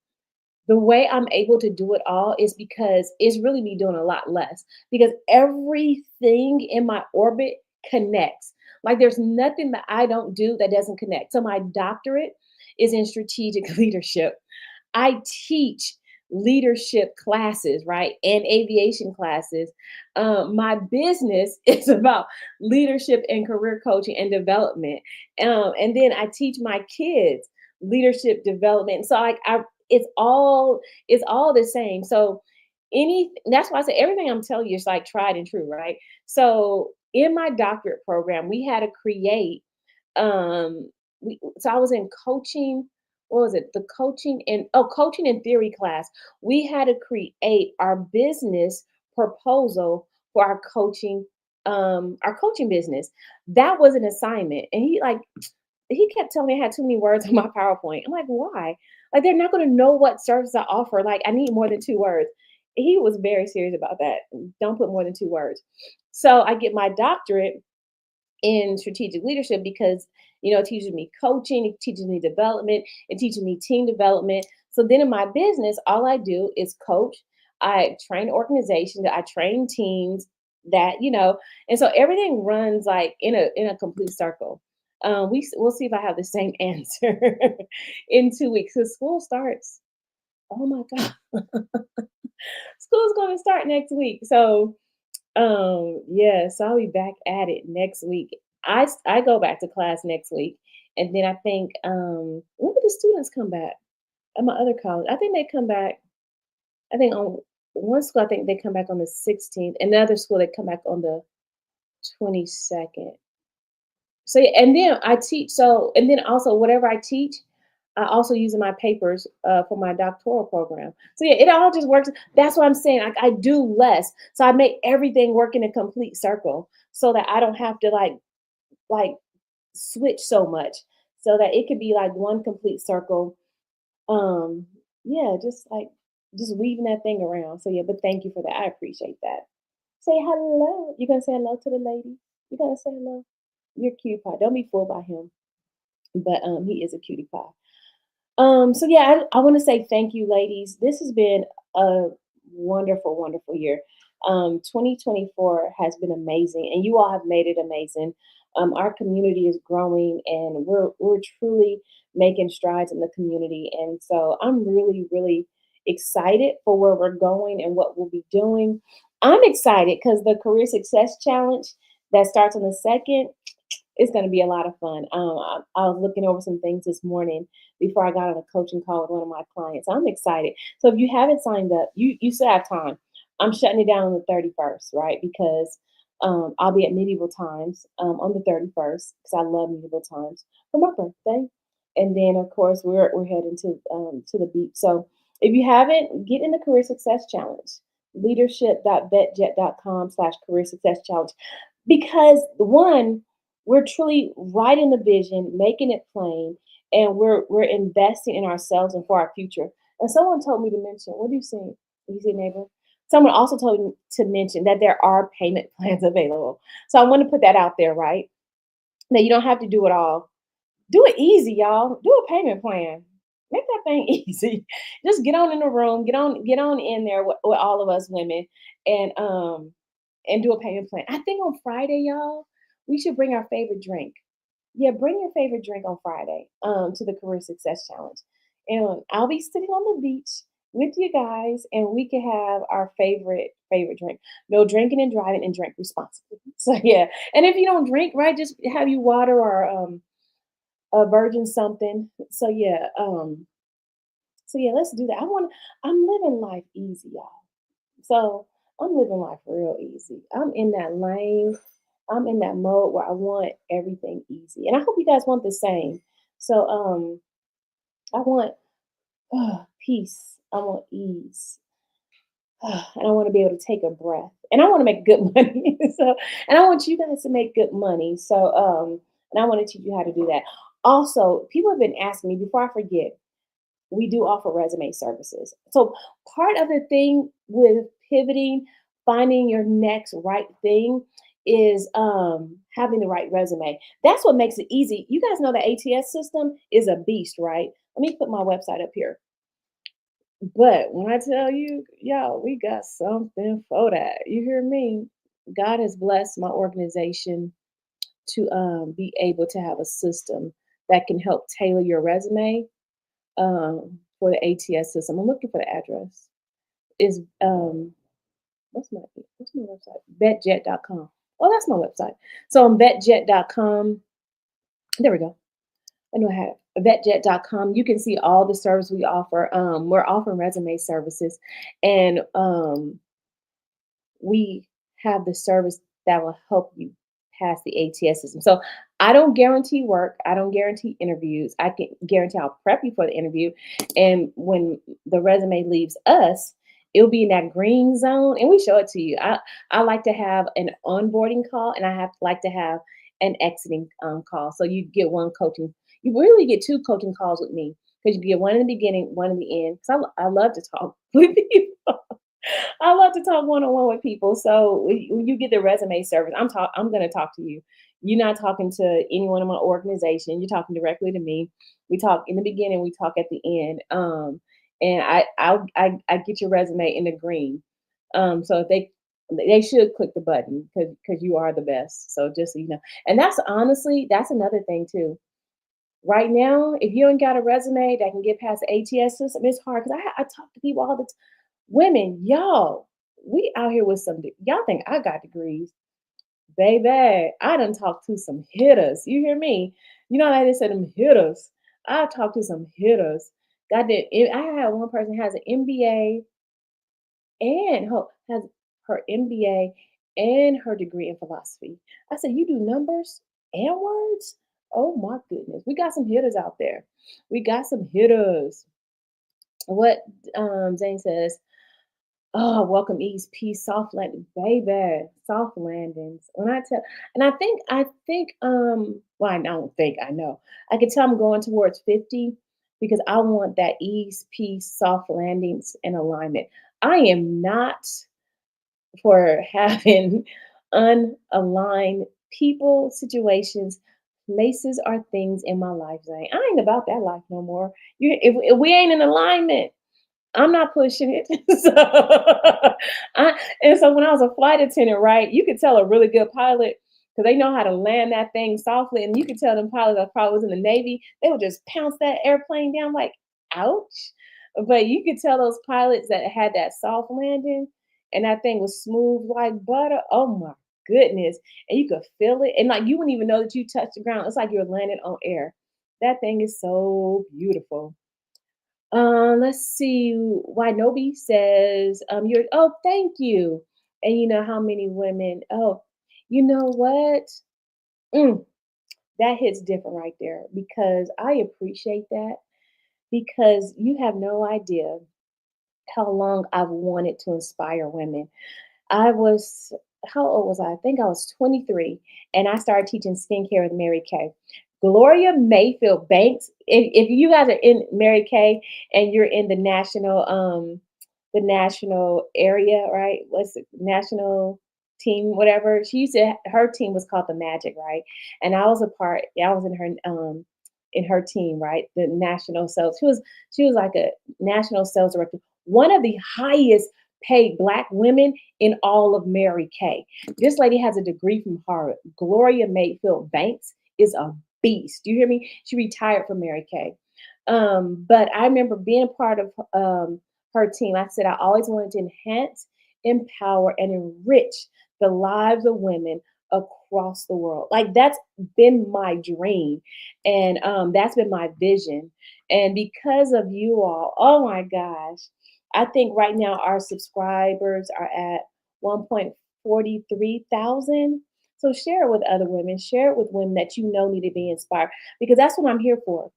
the way I'm able to do it all is because it's really me doing a lot less because everything in my orbit connects. Like there's nothing that I don't do that doesn't connect. So my doctorate is in strategic leadership. I teach leadership classes, right? And aviation classes. My business is about leadership and career coaching and development. And then I teach my kids leadership development. So it's all the same. So that's why I say everything I'm telling you is like tried and true, right? So in my doctorate program, we had to create so I was in coaching, what was it? The coaching and theory class. We had to create our business proposal for our coaching business. That was an assignment. And he kept telling me I had too many words on my PowerPoint. I'm like, why? Like they're not gonna know what service I offer. Like I need more than 2 words. He was very serious about that. Don't put more than 2 words. So I get my doctorate in strategic leadership because it teaches me coaching, it teaches me development, it teaches me team development. So then in my business, all I do is coach. I train organizations, I train teams and so everything runs like in a complete circle. We'll see if I have the same answer in 2 weeks because school starts. Oh my god, school's going to start next week. So yeah, so I'll be back at it next week. I go back to class next week, and then I think when do the students come back at my other college? I think they come back. I think on one school, I think they come back on the 16th. Another school, they come back on the 22nd. So yeah, and then I teach. So and then also whatever I teach, I also use in my papers for my doctoral program. So yeah, it all just works. That's what I'm saying. I do less, so I make everything work in a complete circle, so that I don't have to like switch so much, so that it could be like one complete circle. Yeah, just weaving that thing around. So yeah, but thank you for that. I appreciate that. Say hello. You gonna say hello to the lady? You gonna say hello? You're cute pie. Don't be fooled by him, but he is a cutie pie. So yeah, I want to say thank you, ladies. This has been a wonderful, wonderful year. 2024 has been amazing, and you all have made it amazing. Our community is growing, and we're truly making strides in the community. And so I'm really, really excited for where we're going and what we'll be doing. I'm excited because the Career Success Challenge that starts on the 2nd. It's going to be a lot of fun. I was looking over some things this morning before I got on a coaching call with one of my clients. I'm excited. So if you haven't signed up, you still have time. I'm shutting it down on the 31st, right? Because I'll be at medieval times on the 31st because I love medieval times for my birthday. And then of course we're heading to the beach. So if you haven't, get in the Career Success Challenge. Leadership.vetjet.com/career success challenge. Because one, we're truly writing the vision, making it plain, and we're investing in ourselves and for our future. And someone told me to mention, what do you see? You see, neighbor? Someone also told me to mention that there are payment plans available. So I want to put that out there, right? Now you don't have to do it all. Do it easy, y'all. Do a payment plan. Make that thing easy. Just get on in the room, get on in there with all of us women, and and do a payment plan. I think on Friday, y'all, we should bring our favorite drink. Yeah, bring your favorite drink on Friday to the Career Success Challenge. And I'll be sitting on the beach with you guys, and we can have our favorite drink. No drinking and driving, and drink responsibly. So yeah, and if you don't drink, right, just have you water or a virgin something. So yeah, let's do that. I'm living life easy, y'all. So I'm living life real easy. I'm in that lane. I'm in that mode where I want everything easy. And I hope you guys want the same. So I want peace. I want ease. And I want to be able to take a breath. And I want to make good money. And I want you guys to make good money. And I want to teach you how to do that. Also, people have been asking me before I forget, we do offer resume services. So part of the thing with pivoting, finding your next right thing is having the right resume. That's what makes it easy. You guys know the ATS system is a beast, right? Let me put my website up here. But when I tell you, y'all, we got something for that. You hear me? God has blessed my organization to be able to have a system that can help tailor your resume for the ATS system. I'm looking for the address. Is what's my website? VetJet.com. Oh, that's my website. So on VetJet.com, there we go. I know I had it. VetJet.com. You can see all the service we offer. We're offering resume services, and we have the service that will help you pass the ATS system. So I don't guarantee work. I don't guarantee interviews. I can guarantee I'll prep you for the interview. And when the resume leaves us, it'll be in that green zone and we show it to you. I like to have an onboarding call and I have like to have an exiting call. So you get one coaching, you really get two coaching calls with me because you get one in the beginning, one in the end. Because I love to talk with people. I love to talk one on one with people. So when you get the resume service, I'm going to talk to you. You're not talking to anyone in my organization. You're talking directly to me. We talk in the beginning. We talk at the end. And I get your resume in the green. So if they should click the button because you are the best. So just so you know, and that's honestly that's another thing too. Right now, if you ain't got a resume that can get past the ATS system, it's hard because I talk to people all the time. Women, y'all, we out here with y'all think I got degrees. Baby, I done talked to some hitters. You hear me? You know how they say them hitters. I talked to some hitters. Got that. I had one person has an MBA and has her MBA and her degree in philosophy. I said, you do numbers and words? Oh my goodness. We got some hitters out there. We got some hitters. What Zane says, oh, welcome ease, peace, soft landing, baby, soft landings. When I tell, and well, I don't think I know. I can tell I'm going towards 50 because I want that ease, peace, soft landings, and alignment. I am not for having unaligned people, situations, places, or things in my life. Zane. I ain't about that life no more. If we ain't in alignment, I'm not pushing it. So when I was a flight attendant, right, you could tell a really good pilot because they know how to land that thing softly. And you could tell them pilots that probably was in the Navy, they would just pounce that airplane down like, ouch. But you could tell those pilots that had that soft landing and that thing was smooth like butter. Oh my goodness. And you could feel it. And like you wouldn't even know that you touched the ground. It's like you're landing on air. That thing is so beautiful. Let's see. Why Nobi says, you're oh, thank you. And you know how many women, oh, you know what? Mm, that hits different right there because I appreciate that because you have no idea how long I've wanted to inspire women. I was, how old was I? I think I was 23, and I started teaching skincare with Mary Kay. Gloria Mayfield Banks. If you guys are in Mary Kay and you're in the national area, right? What's it, national team, whatever. She used to, her team was called the Magic, right? And I was a part. I was in her team, right? The national sales. She was like a national sales director, one of the highest paid black women in all of Mary Kay. This lady has a degree from Harvard. Gloria Mayfield Banks is a beast. Do you hear me? She retired from Mary Kay. But I remember being a part of her team. I said I always wanted to enhance, empower, and enrich the lives of women across the world. Like that's been my dream, and that's been my vision. And because of you all, oh my gosh, I think right now our subscribers are at 1.43 thousand. So share it with other women, share it with women that you know need to be inspired because that's what I'm here for.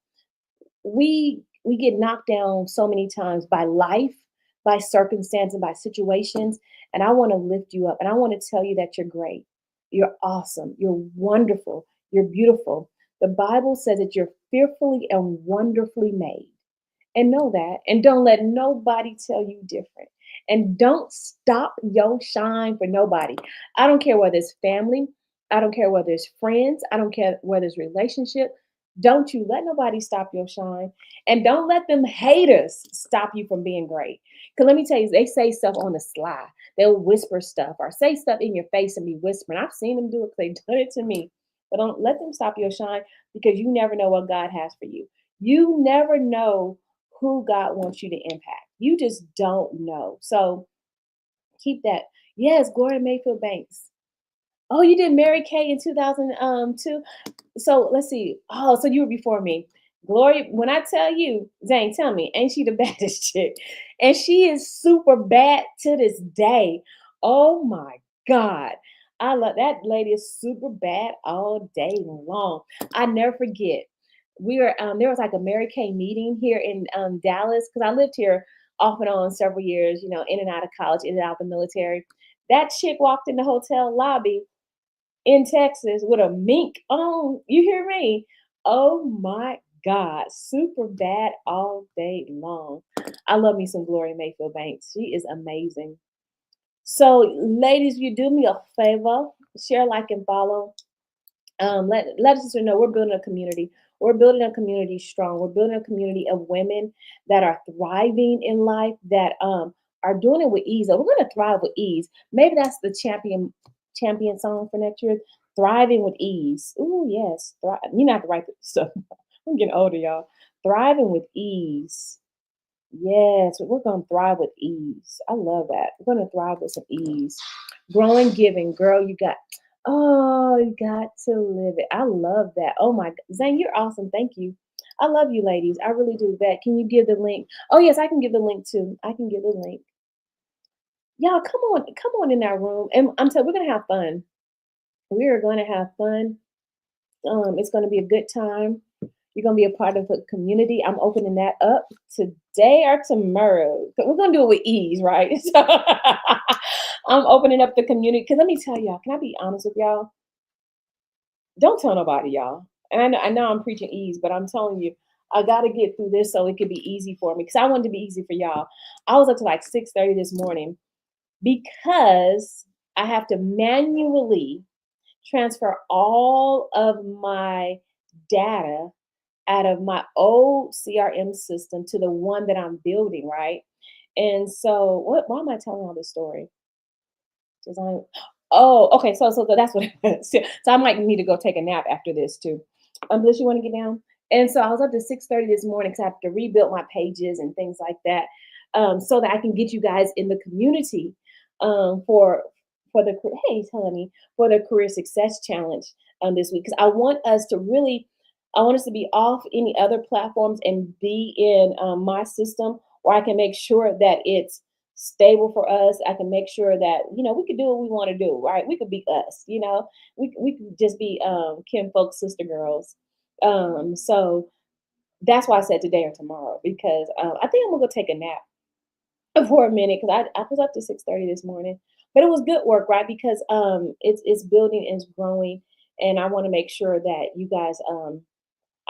We get knocked down so many times by life, by circumstance, and by situations, and I want to lift you up and I want to tell you that you're great. You're awesome. You're wonderful. You're beautiful. The Bible says that you're fearfully and wonderfully made, and know that, and don't let nobody tell you different, and don't stop your shine for nobody. I don't care whether it's family, I don't care whether it's friends, I don't care whether it's relationship. Don't you let nobody stop your shine, and don't let them haters stop you from being great. Because let me tell you, they say stuff on the sly. They'll whisper stuff or say stuff in your face and be whispering. I've seen them do it because they've done it to me. But don't let them stop your shine because you never know what God has for you. You never know who God wants you to impact. You just don't know. So keep that. Yes, Gloria Mayfield Banks. Oh, you did Mary Kay in 2002. So let's see. Oh, so you were before me. Gloria, when I tell you, Zane, tell me, ain't she the baddest chick? And she is super bad to this day. Oh my God. I love that lady is super bad all day long. I never forget. We were there was like a Mary Kay meeting here in Dallas because I lived here off and on several years, you know, in and out of college, in and out of the military. That chick walked in the hotel lobby in Texas with a mink on. You hear me? Oh my God, super bad all day long. I love me some Gloria Mayfield Banks. She is amazing. So, ladies, you do me a favor, share, like, and follow. Let us know we're building a community. We're building a community strong. We're building a community of women that are thriving in life, that are doing it with ease. We're going to thrive with ease. Maybe that's the champion song for next year. Thriving with ease. Ooh, yes. You not have to write this stuff. I'm getting older, y'all. Thriving with ease. Yes, we're going to thrive with ease. I love that. We're going to thrive with some ease. Growing, giving, girl, you got. Oh, you got to live it. I love that. Oh my God. Zane, you're awesome. Thank you. I love you ladies. I really do. That. Can you give the link? Oh, yes, I can give the link too. I can give the link. Y'all, come on in our room. And I'm telling you, we're gonna have fun. We are gonna have fun. It's gonna be a good time. You're gonna be a part of a community. I'm opening that up today or tomorrow. We're gonna do it with ease, right? So I'm opening up the community. Cause let me tell y'all, can I be honest with y'all? Don't tell nobody, y'all. And I know I'm preaching ease, but I'm telling you, I got to get through this so it could be easy for me. Because I wanted to be easy for y'all. I was up to like 6:30 this morning because I have to manually transfer all of my data out of my old CRM system to the one that I'm building, right? And so, why am I telling all this story? Design. Oh, okay. So that's what it is. So I might need to go take a nap after this too. Unless you want to get down. And so I was up to 6:30 this morning because I have to rebuild my pages and things like that, so that I can get you guys in the community for for the hey Helene for the career success challenge this week because I want us to really I want us to be off any other platforms and be in my system where I can make sure that it's stable for us. I can make sure that we could do what we want to do, right? We could be us, we could just be Kim folks sister girls. So that's why I said today or tomorrow because I think I'm gonna go take a nap for a minute because I was up to 6:30 this morning. But it was good work, right? Because it's building and it's growing. And I want to make sure that you guys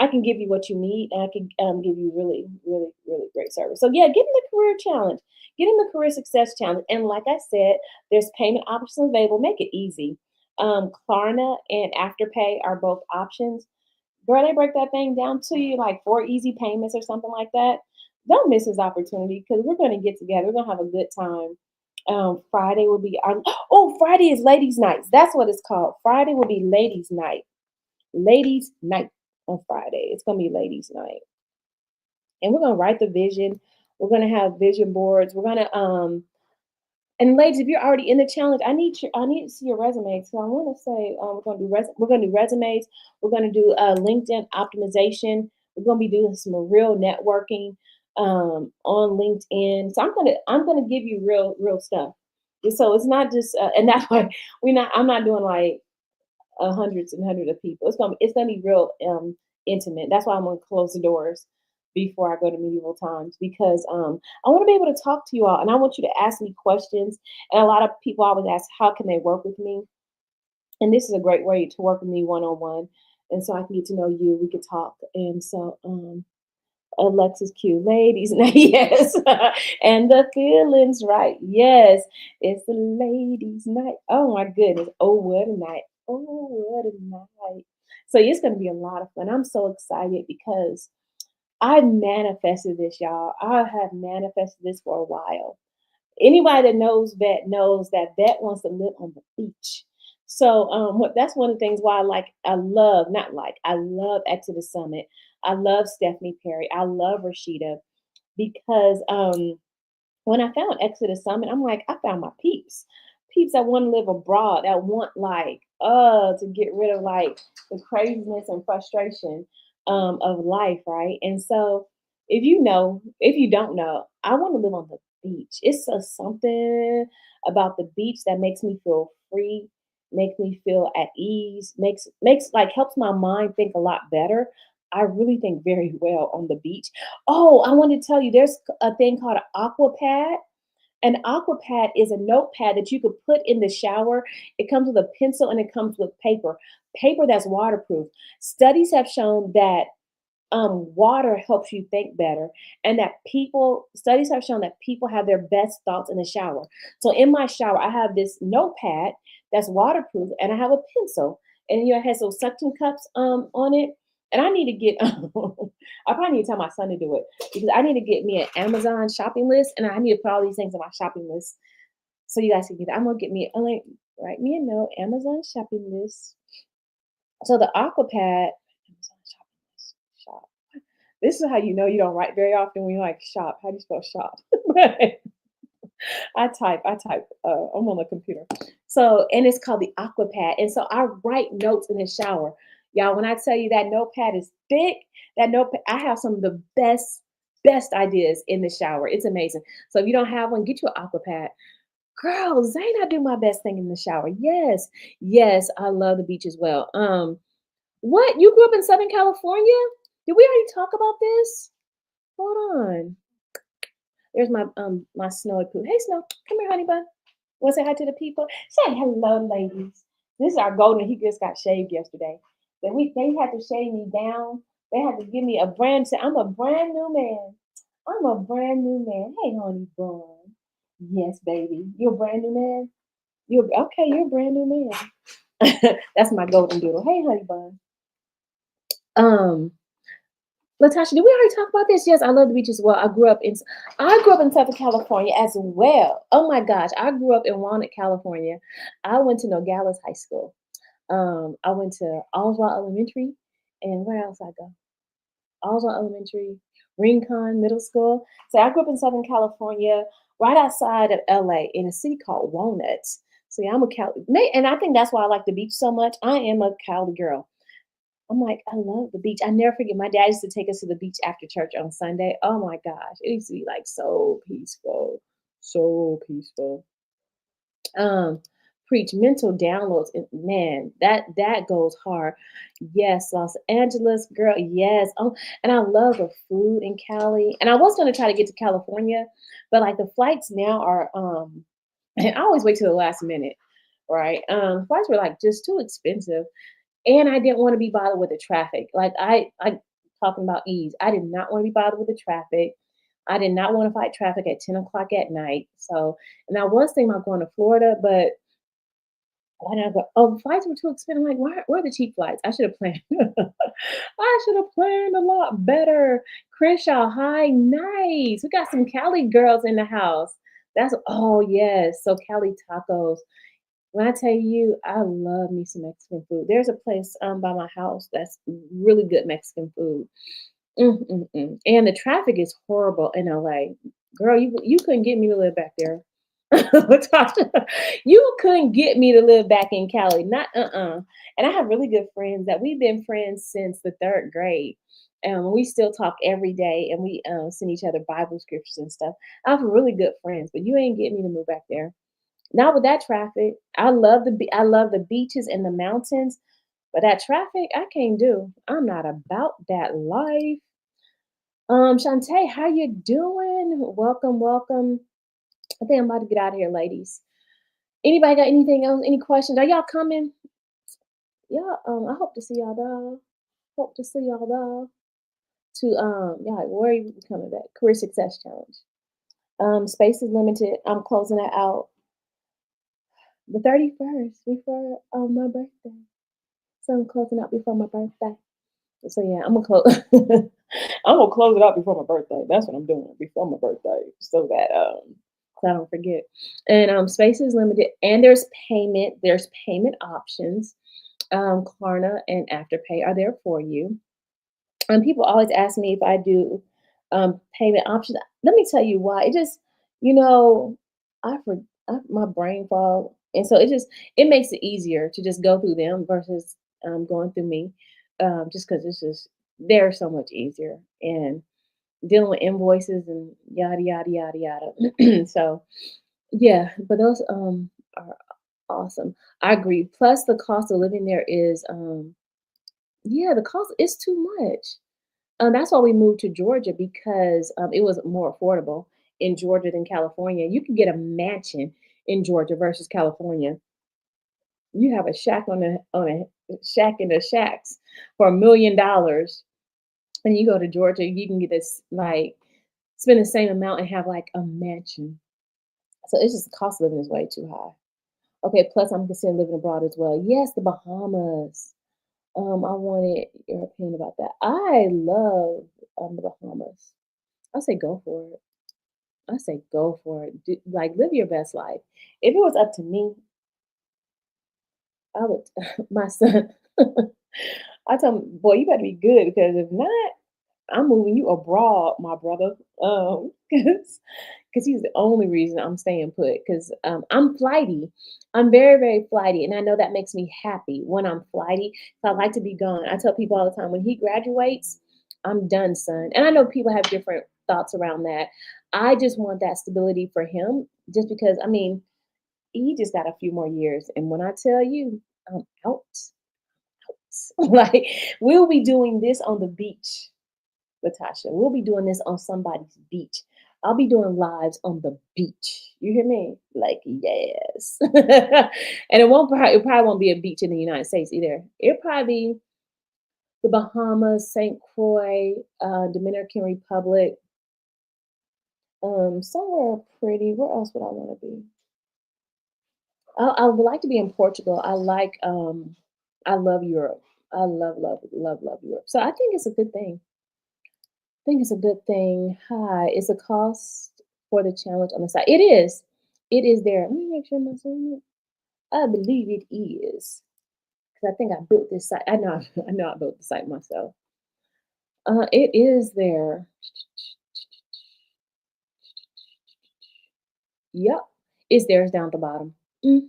I can give you what you need and I can give you really, really, really great service. So yeah, get in the career challenge, get in the career success challenge. And like I said, there's payment options available. Make it easy. Klarna and Afterpay are both options. Girl, they break that thing down to you like 4 easy payments or something like that. Don't miss this opportunity because we're going to get together. We're going to have a good time. Friday will be our Friday is ladies' nights. That's what it's called. Friday will be ladies' night. Ladies' night on Friday. It's gonna be ladies' night. And we're gonna write the vision. We're gonna have vision boards. We're gonna and ladies, if you're already in the challenge, I need to see your resume. So I want to say we're gonna do resumes. We're gonna do LinkedIn optimization. We're gonna be doing some real networking on LinkedIn. So I'm gonna give you real stuff. So it's not just and that's why I'm not doing like hundreds and hundreds of people. It's gonna be real intimate. That's why I'm gonna close the doors before I go to medieval times because I want to be able to talk to you all and I want you to ask me questions. And a lot of people always ask, how can they work with me? And this is a great way to work with me one on one. And so I can get to know you. We can talk. And so Alexis Q, ladies night, yes, and the feelings right, yes, it's the ladies' night. Oh my goodness, oh what a night, oh what a night. So it's gonna be a lot of fun. I'm so excited because I manifested this, y'all. I have manifested this for a while. Anybody that knows Vet knows that Vet wants to live on the beach. So that's one of the things why I love, not like, I love Exodus Summit. I love Stephanie Perry. I love Rashida because when I found Exodus Summit, I'm like, I found my peeps. Peeps that want to live abroad, that want to get rid of like the craziness and frustration of life, right? And so if you don't know, I want to live on the beach. It's just something about the beach that makes me feel free, makes me feel at ease, makes like helps my mind think a lot better. I really think very well on the beach. Oh, I want to tell you, there's a thing called an aqua pad. An aqua pad is a notepad that you could put in the shower. It comes with a pencil and it comes with paper that's waterproof. Studies have shown that water helps you think better, and that studies have shown that people have their best thoughts in the shower. So in my shower, I have this notepad that's waterproof, and I have a pencil, and it has those suction cups on it. And I need to get, I probably need to tell my son to do it because I need to get me an Amazon shopping list, and I need to put all these things on my shopping list so you guys can get that. I'm gonna get me, I'm like, write me a note, Amazon shopping list. So the Aquapad, Amazon shopping list, shop. This is how you know you don't write very often when you like shop. How do you spell shop? I type. I'm on the computer. So, and it's called the Aquapad. And so I write notes in the shower. Y'all, when I tell you that notepad is thick, that notepad, I have some of the best ideas in the shower. It's amazing. So if you don't have one, get you an Aquapad. Girl, Zane, I do my best thing in the shower. Yes, yes, I love the beach as well. What? You grew up in Southern California? Did we already talk about this? Hold on. There's my snowy poo. Hey Snow, come here, honey bun. Want to say hi to the people? Say hello, ladies. This is our golden. He just got shaved yesterday. Then they had to shave me down. They had to give me a brand. I'm a brand new man. I'm a brand new man. Hey, honey bun. Yes, baby. You're a brand new man. You're okay. You're a brand new man. That's my golden doodle. Hey, honey bun. Um, Latasha, did we already talk about this? Yes, I love the beach as well. I grew up in Southern California as well. Oh my gosh, I grew up in Walnut, California. I went to Nogales High School. I went to Oswald Elementary, and where else I go? Oswald Elementary, Rincon Middle School. So I grew up in Southern California, right outside of LA, in a city called Walnut. So yeah, I'm a Cali, and I think that's why I like the beach so much. I am a Cali girl. I'm like, I love the beach. I never forget. My dad used to take us to the beach after church on Sunday. Oh my gosh, it used to be like so peaceful, so peaceful. Um, Preach mental downloads. Man, that goes hard. Yes, Los Angeles, girl. Yes. Oh, and I love the food in Cali. And I was gonna try to get to California, but like the flights now are and I always wait till the last minute, right? Flights were like just too expensive. And I didn't want to be bothered with the traffic. Like I talking about ease. I did not want to be bothered with the traffic. I did not want to fight traffic at 10 o'clock at night. So, and I was thinking about going to Florida, but why not go? Oh, flights were too expensive. I'm like, where are the cheap flights? I should have planned. I should have planned a lot better. Crenshaw, hi, nice. We got some Cali girls in the house. That's oh yes. So Cali tacos. When I tell you, I love me some Mexican food. There's a place by my house that's really good Mexican food. And the traffic is horrible in LA. Girl, you couldn't get me to live back there. Tasha, you couldn't get me to live back in Cali. Not And I have really good friends that we've been friends since the third grade. We still talk every day, and we send each other Bible scriptures and stuff. I have really good friends, but you ain't getting me to move back there. Not with that traffic. I love the beaches and the mountains, but that traffic I can't do. I'm not about that life. Shantae, how you doing? Welcome, welcome. I think I'm about to get out of here, ladies. Anybody got anything else? Any questions? Are y'all coming? Yeah, I hope to see y'all there. Hope to see y'all there. To yeah, where are you coming back? Career Success Challenge. Space is limited. I'm closing that out the 31st before my birthday. So I'm closing out before my birthday. So yeah, I'm gonna close. I'm gonna close it out before my birthday. That's what I'm doing before my birthday, so I don't forget. And space is limited, and there's payment. There's payment options. Klarna and Afterpay are there for you. And people always ask me if I do payment options. Let me tell you why. It just, you know, my brain fog, and so it makes it easier to just go through them versus going through me, just because it's just they're so much easier and dealing with invoices and yada yada yada yada. So yeah, but those are awesome. I agree. Plus the cost of living there is yeah, the cost is too much. That's why we moved to Georgia because it was more affordable in Georgia than California. You can get a mansion in Georgia versus California. You have a shack on a shack in the shacks for $1 million, and you go to Georgia, you can get this like spend the same amount and have like a mansion. So it's just the cost of living is way too high. Okay, plus I'm considering living abroad as well. Yes, the Bahamas. I wanted your opinion about that. I love the Bahamas. I say go for it. I say go for it. Like live your best life. If it was up to me, I would. My son, I tell him, boy, you better be good because if not, I'm moving you abroad, my brother. Because he's the only reason I'm staying put. Because I'm flighty. I'm very, very flighty, and I know that makes me happy when I'm flighty. So I like to be gone. I tell people all the time when he graduates, I'm done, son. And I know people have different thoughts around that. I just want that stability for him, just because I mean he just got a few more years, and when I tell you I'm out, like we'll be doing this on the beach, Latasha. We'll be doing this on somebody's beach. I'll be doing lives on the beach. You hear me? Like, yes. And it probably won't be a beach in the United States either. It'll probably be the Bahamas, St. Croix, Dominican Republic, somewhere pretty. Where else would I want to be? I would like to be in Portugal. I love Europe. I love, love, love, love Europe. So I think it's a good thing. Think it's a good thing. Hi, it's a cost for the challenge on the side. It is. It is there. Let me make sure I'm saying it. I believe it is. Because I think I built this site. I know I know I built the site myself. It is there. Yep. It's there. It's down at the bottom. Hmm.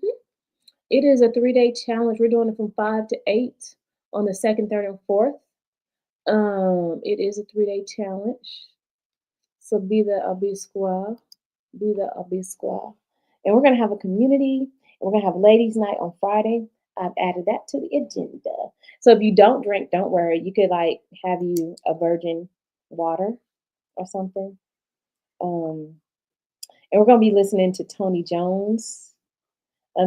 It is a 3-day challenge. We're doing it from 5 to 8 on the 2nd, 3rd, and 4th. It is a 3-day challenge. So be the Abi Squad. Be the Abi Squad. And we're gonna have a community. And we're gonna have ladies' night on Friday. I've added that to the agenda. So if you don't drink, don't worry. You could like have you a virgin water or something. Um, and we're gonna be listening to Tony Jones.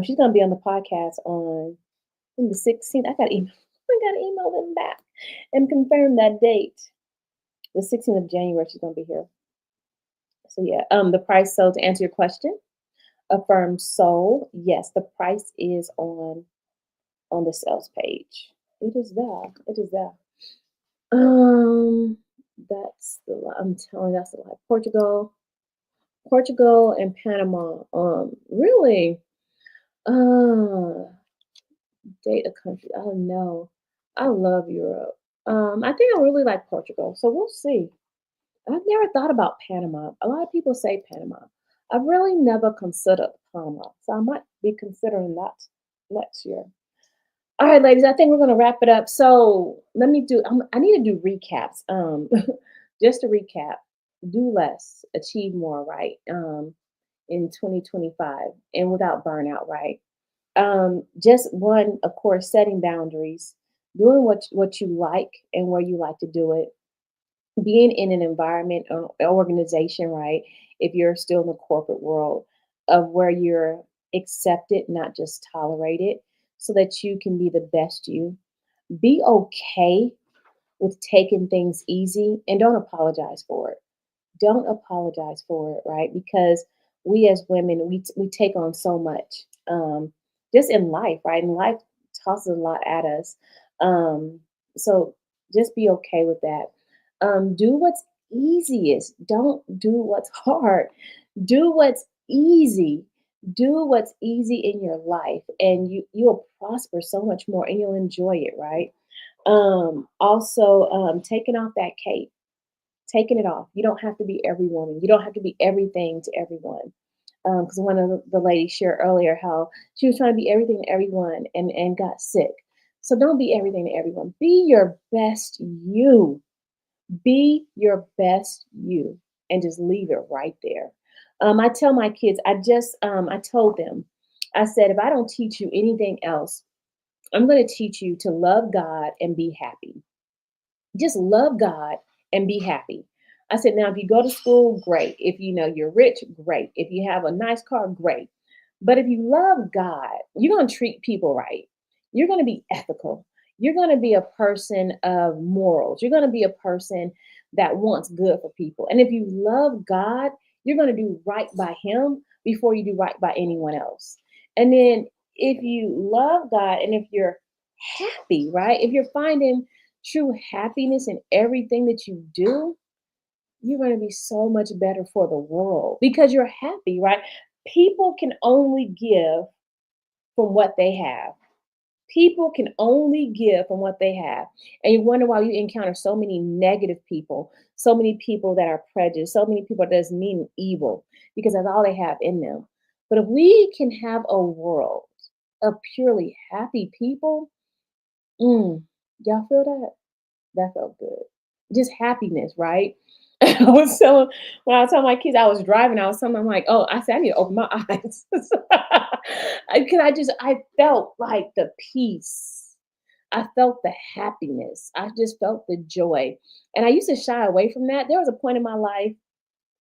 She's gonna be on the podcast on I think the 16th. I gotta email them back and confirm that date. The 16th of January, she's gonna be here. So yeah, the price. So to answer your question, Affirm Soul. Yes, the price is on the sales page. It is there. It is there. Um, that's I'm telling you, that's the lie. Portugal and Panama. Really? Uh, date a country. Oh no, I love Europe. I think I really like Portugal. So we'll see. I've never thought about Panama. A lot of people say Panama. I've really never considered Panama, so I might be considering that next year. All right, ladies, I think we're going to wrap it up. So let me do. I need to do recaps. Just to recap: do less, achieve more. Right. In 2025, and without burnout. Right. Just one, of course, setting boundaries, doing what you like and where you like to do it, being in an environment or organization, right? If you're still in the corporate world, of where you're accepted, not just tolerated, so that you can be the best you. Be okay with taking things easy and don't apologize for it. Don't apologize for it, right? Because we as women, we take on so much, just in life, right? And life tosses a lot at us. Um, so just be okay with that. Do what's easiest. Don't do what's hard. Do what's easy. Do what's easy in your life, and you'll prosper so much more, and you'll enjoy it, right? Also, taking off that cape, taking it off. You don't have to be every woman. You don't have to be everything to everyone. Because one of the ladies shared earlier how she was trying to be everything to everyone and got sick. So don't be everything to everyone. Be your best you. Be your best you, and just leave it right there. I tell my kids, I told them, I said, if I don't teach you anything else, I'm going to teach you to love God and be happy. Just love God and be happy. I said, now if you go to school, great. If you know you're rich, great. If you have a nice car, great. But if you love God, you're going to treat people right. You're going to be ethical. You're going to be a person of morals. You're going to be a person that wants good for people. And if you love God, you're going to do right by Him before you do right by anyone else. And then if you love God and if you're happy, right? If you're finding true happiness in everything that you do, you're going to be so much better for the world because you're happy, right? People can only give from what they have. People can only give from what they have. And you wonder why you encounter so many negative people, so many people that are prejudiced, so many people that doesn't mean evil because that's all they have in them. But if we can have a world of purely happy people, y'all feel that? That felt good. Just happiness, right? I was telling when I was telling my kids I was driving, I was telling them I'm like, oh, I said I need to open my eyes. Because I felt like the peace. I felt the happiness. I just felt the joy. And I used to shy away from that. There was a point in my life,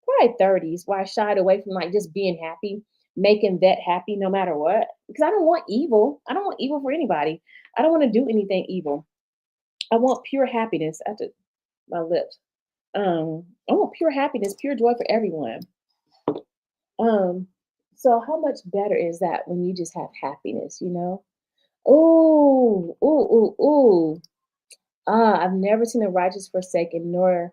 probably 30s, where I shied away from like just being happy, making that happy no matter what. Because I don't want evil. I don't want evil for anybody. I don't want to do anything evil. I want pure happiness. I have my lips. I want pure happiness, pure joy for everyone. Um, so how much better is that when you just have happiness, you know? Ooh, ooh, ooh, ooh. I've never seen the righteous forsaken, nor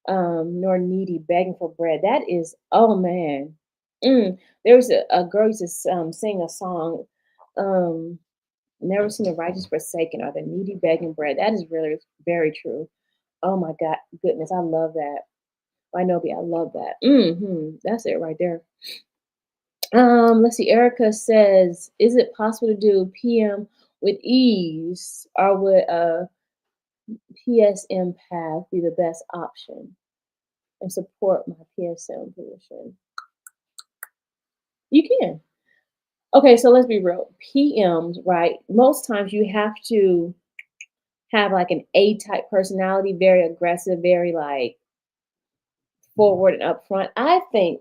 needy begging for bread. That is, oh man. There was a girl used to sing a song. Um, Never seen the righteous forsaken or the needy begging bread. That is really very true. Oh my God, goodness, I love that. I know, I love that. That's it right there. Let's see. Erica says, "Is it possible to do PM with ease, or would a PSM path be the best option and support my PSM position?" You can. Okay, so let's be real. PMs, right? Most times you have to have like an A type personality, very aggressive, very like forward and upfront. I think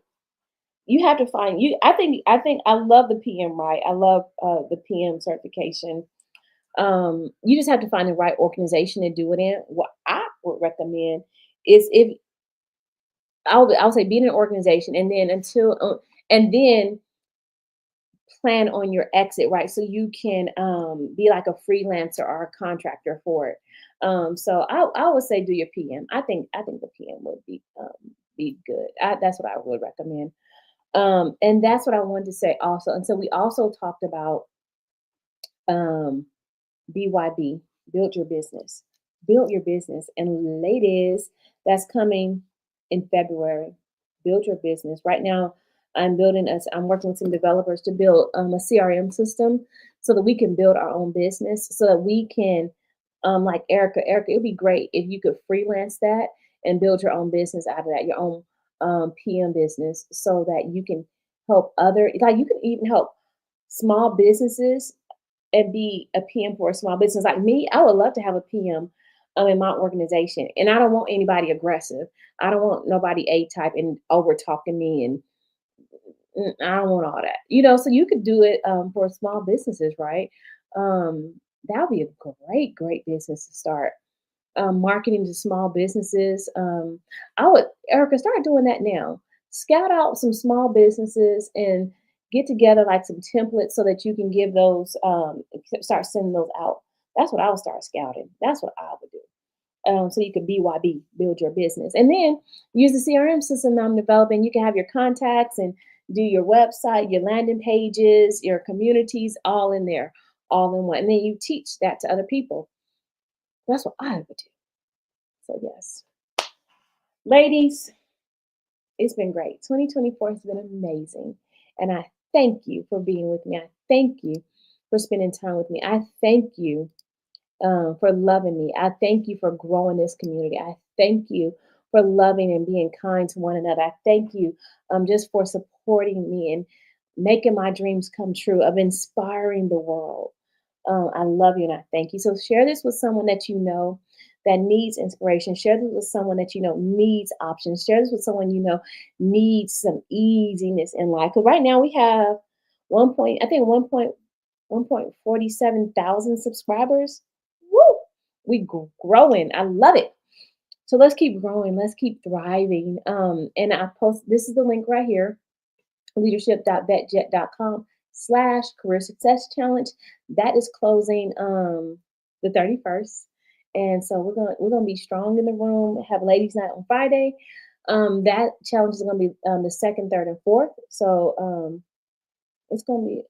you have to find you. I think I love the PM, right? I love the PM certification. You just have to find the right organization to do it in. What I would recommend is if I'll say be in an organization, and then and then plan on your exit, right? So you can be like a freelancer or a contractor for it. So I would say do your PM. I think the PM would be good. That's what I would recommend. And that's what I wanted to say also. And so we also talked about um, BYB, build your business. Build your business. And ladies, that's coming in February. Build your business. Right now, I'm working with some developers to build a CRM system so that we can build our own business, so that we can, like Erica, it'd be great if you could freelance that and build your own business out of that, your own PM business, so that you can help like you can even help small businesses and be a PM for a small business. Like me, I would love to have a PM in my organization. And I don't want anybody aggressive. I don't want nobody A type and over talking me and I don't want all that. So you could do it for small businesses, right? That would be a great business to start. Marketing to small businesses. I would, Erica, start doing that now. Scout out some small businesses and get together like some templates so that you can give those, start sending those out. That's what I would start scouting. That's what I would do. So you can BYB, build your business. And then use the CRM system I'm developing. You can have your contacts and do your website, your landing pages, your communities, all in there, all in one. And then you teach that to other people. That's what I would do. So, yes. Ladies, it's been great. 2024 has been amazing. And I thank you for being with me. I thank you for spending time with me. I thank you for loving me. I thank you for growing this community. I thank you for loving and being kind to one another. I thank you just for supporting me and making my dreams come true, of inspiring the world. I love you and I thank you. So share this with someone that you know that needs inspiration. Share this with someone that you know needs options. Share this with someone you know needs some easiness in life. Because right now we have I think 1.47 thousand subscribers. Woo! We growing. I love it. So let's keep growing. Let's keep thriving. And I post, this is the link right here, leadership.vetjet.com/career success challenge. That is closing the 31st. And so we're gonna be strong in the room, have ladies night on Friday. That challenge is gonna be the second, third, and fourth. So it's gonna be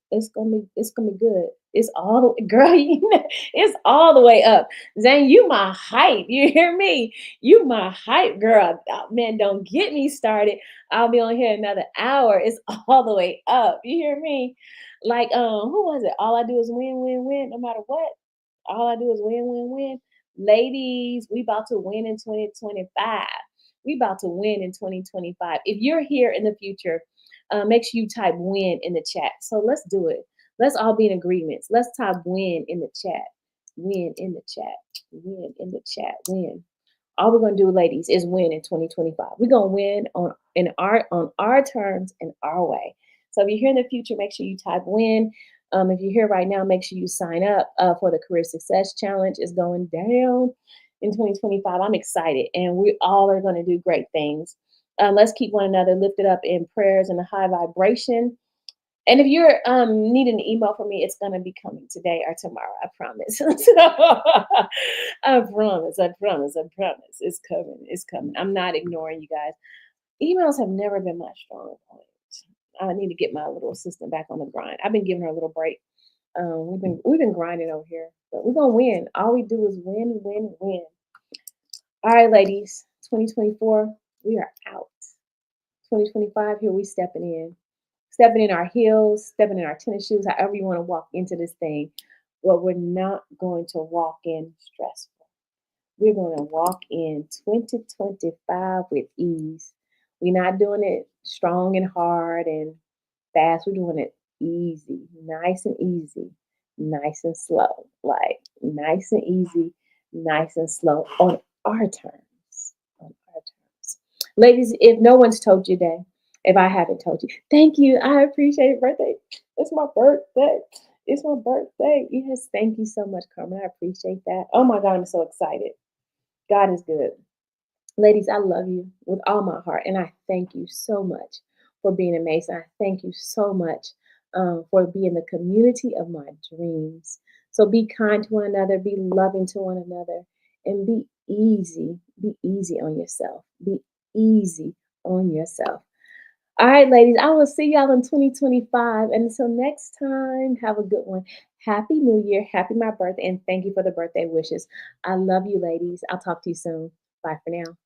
good. It's all the girl, it's all the way up. Zane, you my hype. You hear me? You my hype girl. Oh, man, don't get me started. I'll be on here another hour. It's all the way up. You hear me? Like, who was it? All I do is win, win, win, no matter what. All I do is win, win, win. Ladies, we about to win in 2025. We about to win in 2025. If you're here in the future, make sure you type win in the chat. So let's do it. Let's all be in agreements. Let's type win in the chat. Win in the chat. Win in the chat. Win. All we're gonna do, ladies, is win in 2025. We're gonna win on our terms and our way. So if you're here in the future, make sure you type win. If you're here right now, make sure you sign up for the Career Success Challenge. It's going down in 2025. I'm excited, and we all are going to do great things. Let's keep one another lifted up in prayers and a high vibration. And if you're needing an email from me, it's gonna be coming today or tomorrow. I promise. I promise. I promise. I promise. It's coming. It's coming. I'm not ignoring you guys. Emails have never been my strong point. I need to get my little assistant back on the grind. I've been giving her a little break. We've been grinding over here, but we're gonna win. All we do is win, win, win. All right, ladies. 2024, we are out. 2025, here we stepping in. stepping in our heels, stepping in our tennis shoes, however you want to walk into this thing. But we're not going to walk in stressful. We're going to walk in 2025 with ease. We're not doing it strong and hard and fast. We're doing it easy, nice and easy, nice and slow. Like nice and easy, nice and slow on our terms. On our terms. Ladies, if no one's told you today, if I haven't told you, thank you. I appreciate it. Birthday. It's my birthday. It's my birthday. Yes, thank you so much, Carmen. I appreciate that. Oh my God, I'm so excited. God is good. Ladies, I love you with all my heart, and I thank you so much for being amazing. I thank you so much for being the community of my dreams. So be kind to one another, be loving to one another, and be easy. Be easy on yourself. Be easy on yourself. All right, ladies, I will see y'all in 2025. And until next time, have a good one. Happy New Year. Happy my birthday. And thank you for the birthday wishes. I love you, ladies. I'll talk to you soon. Bye for now.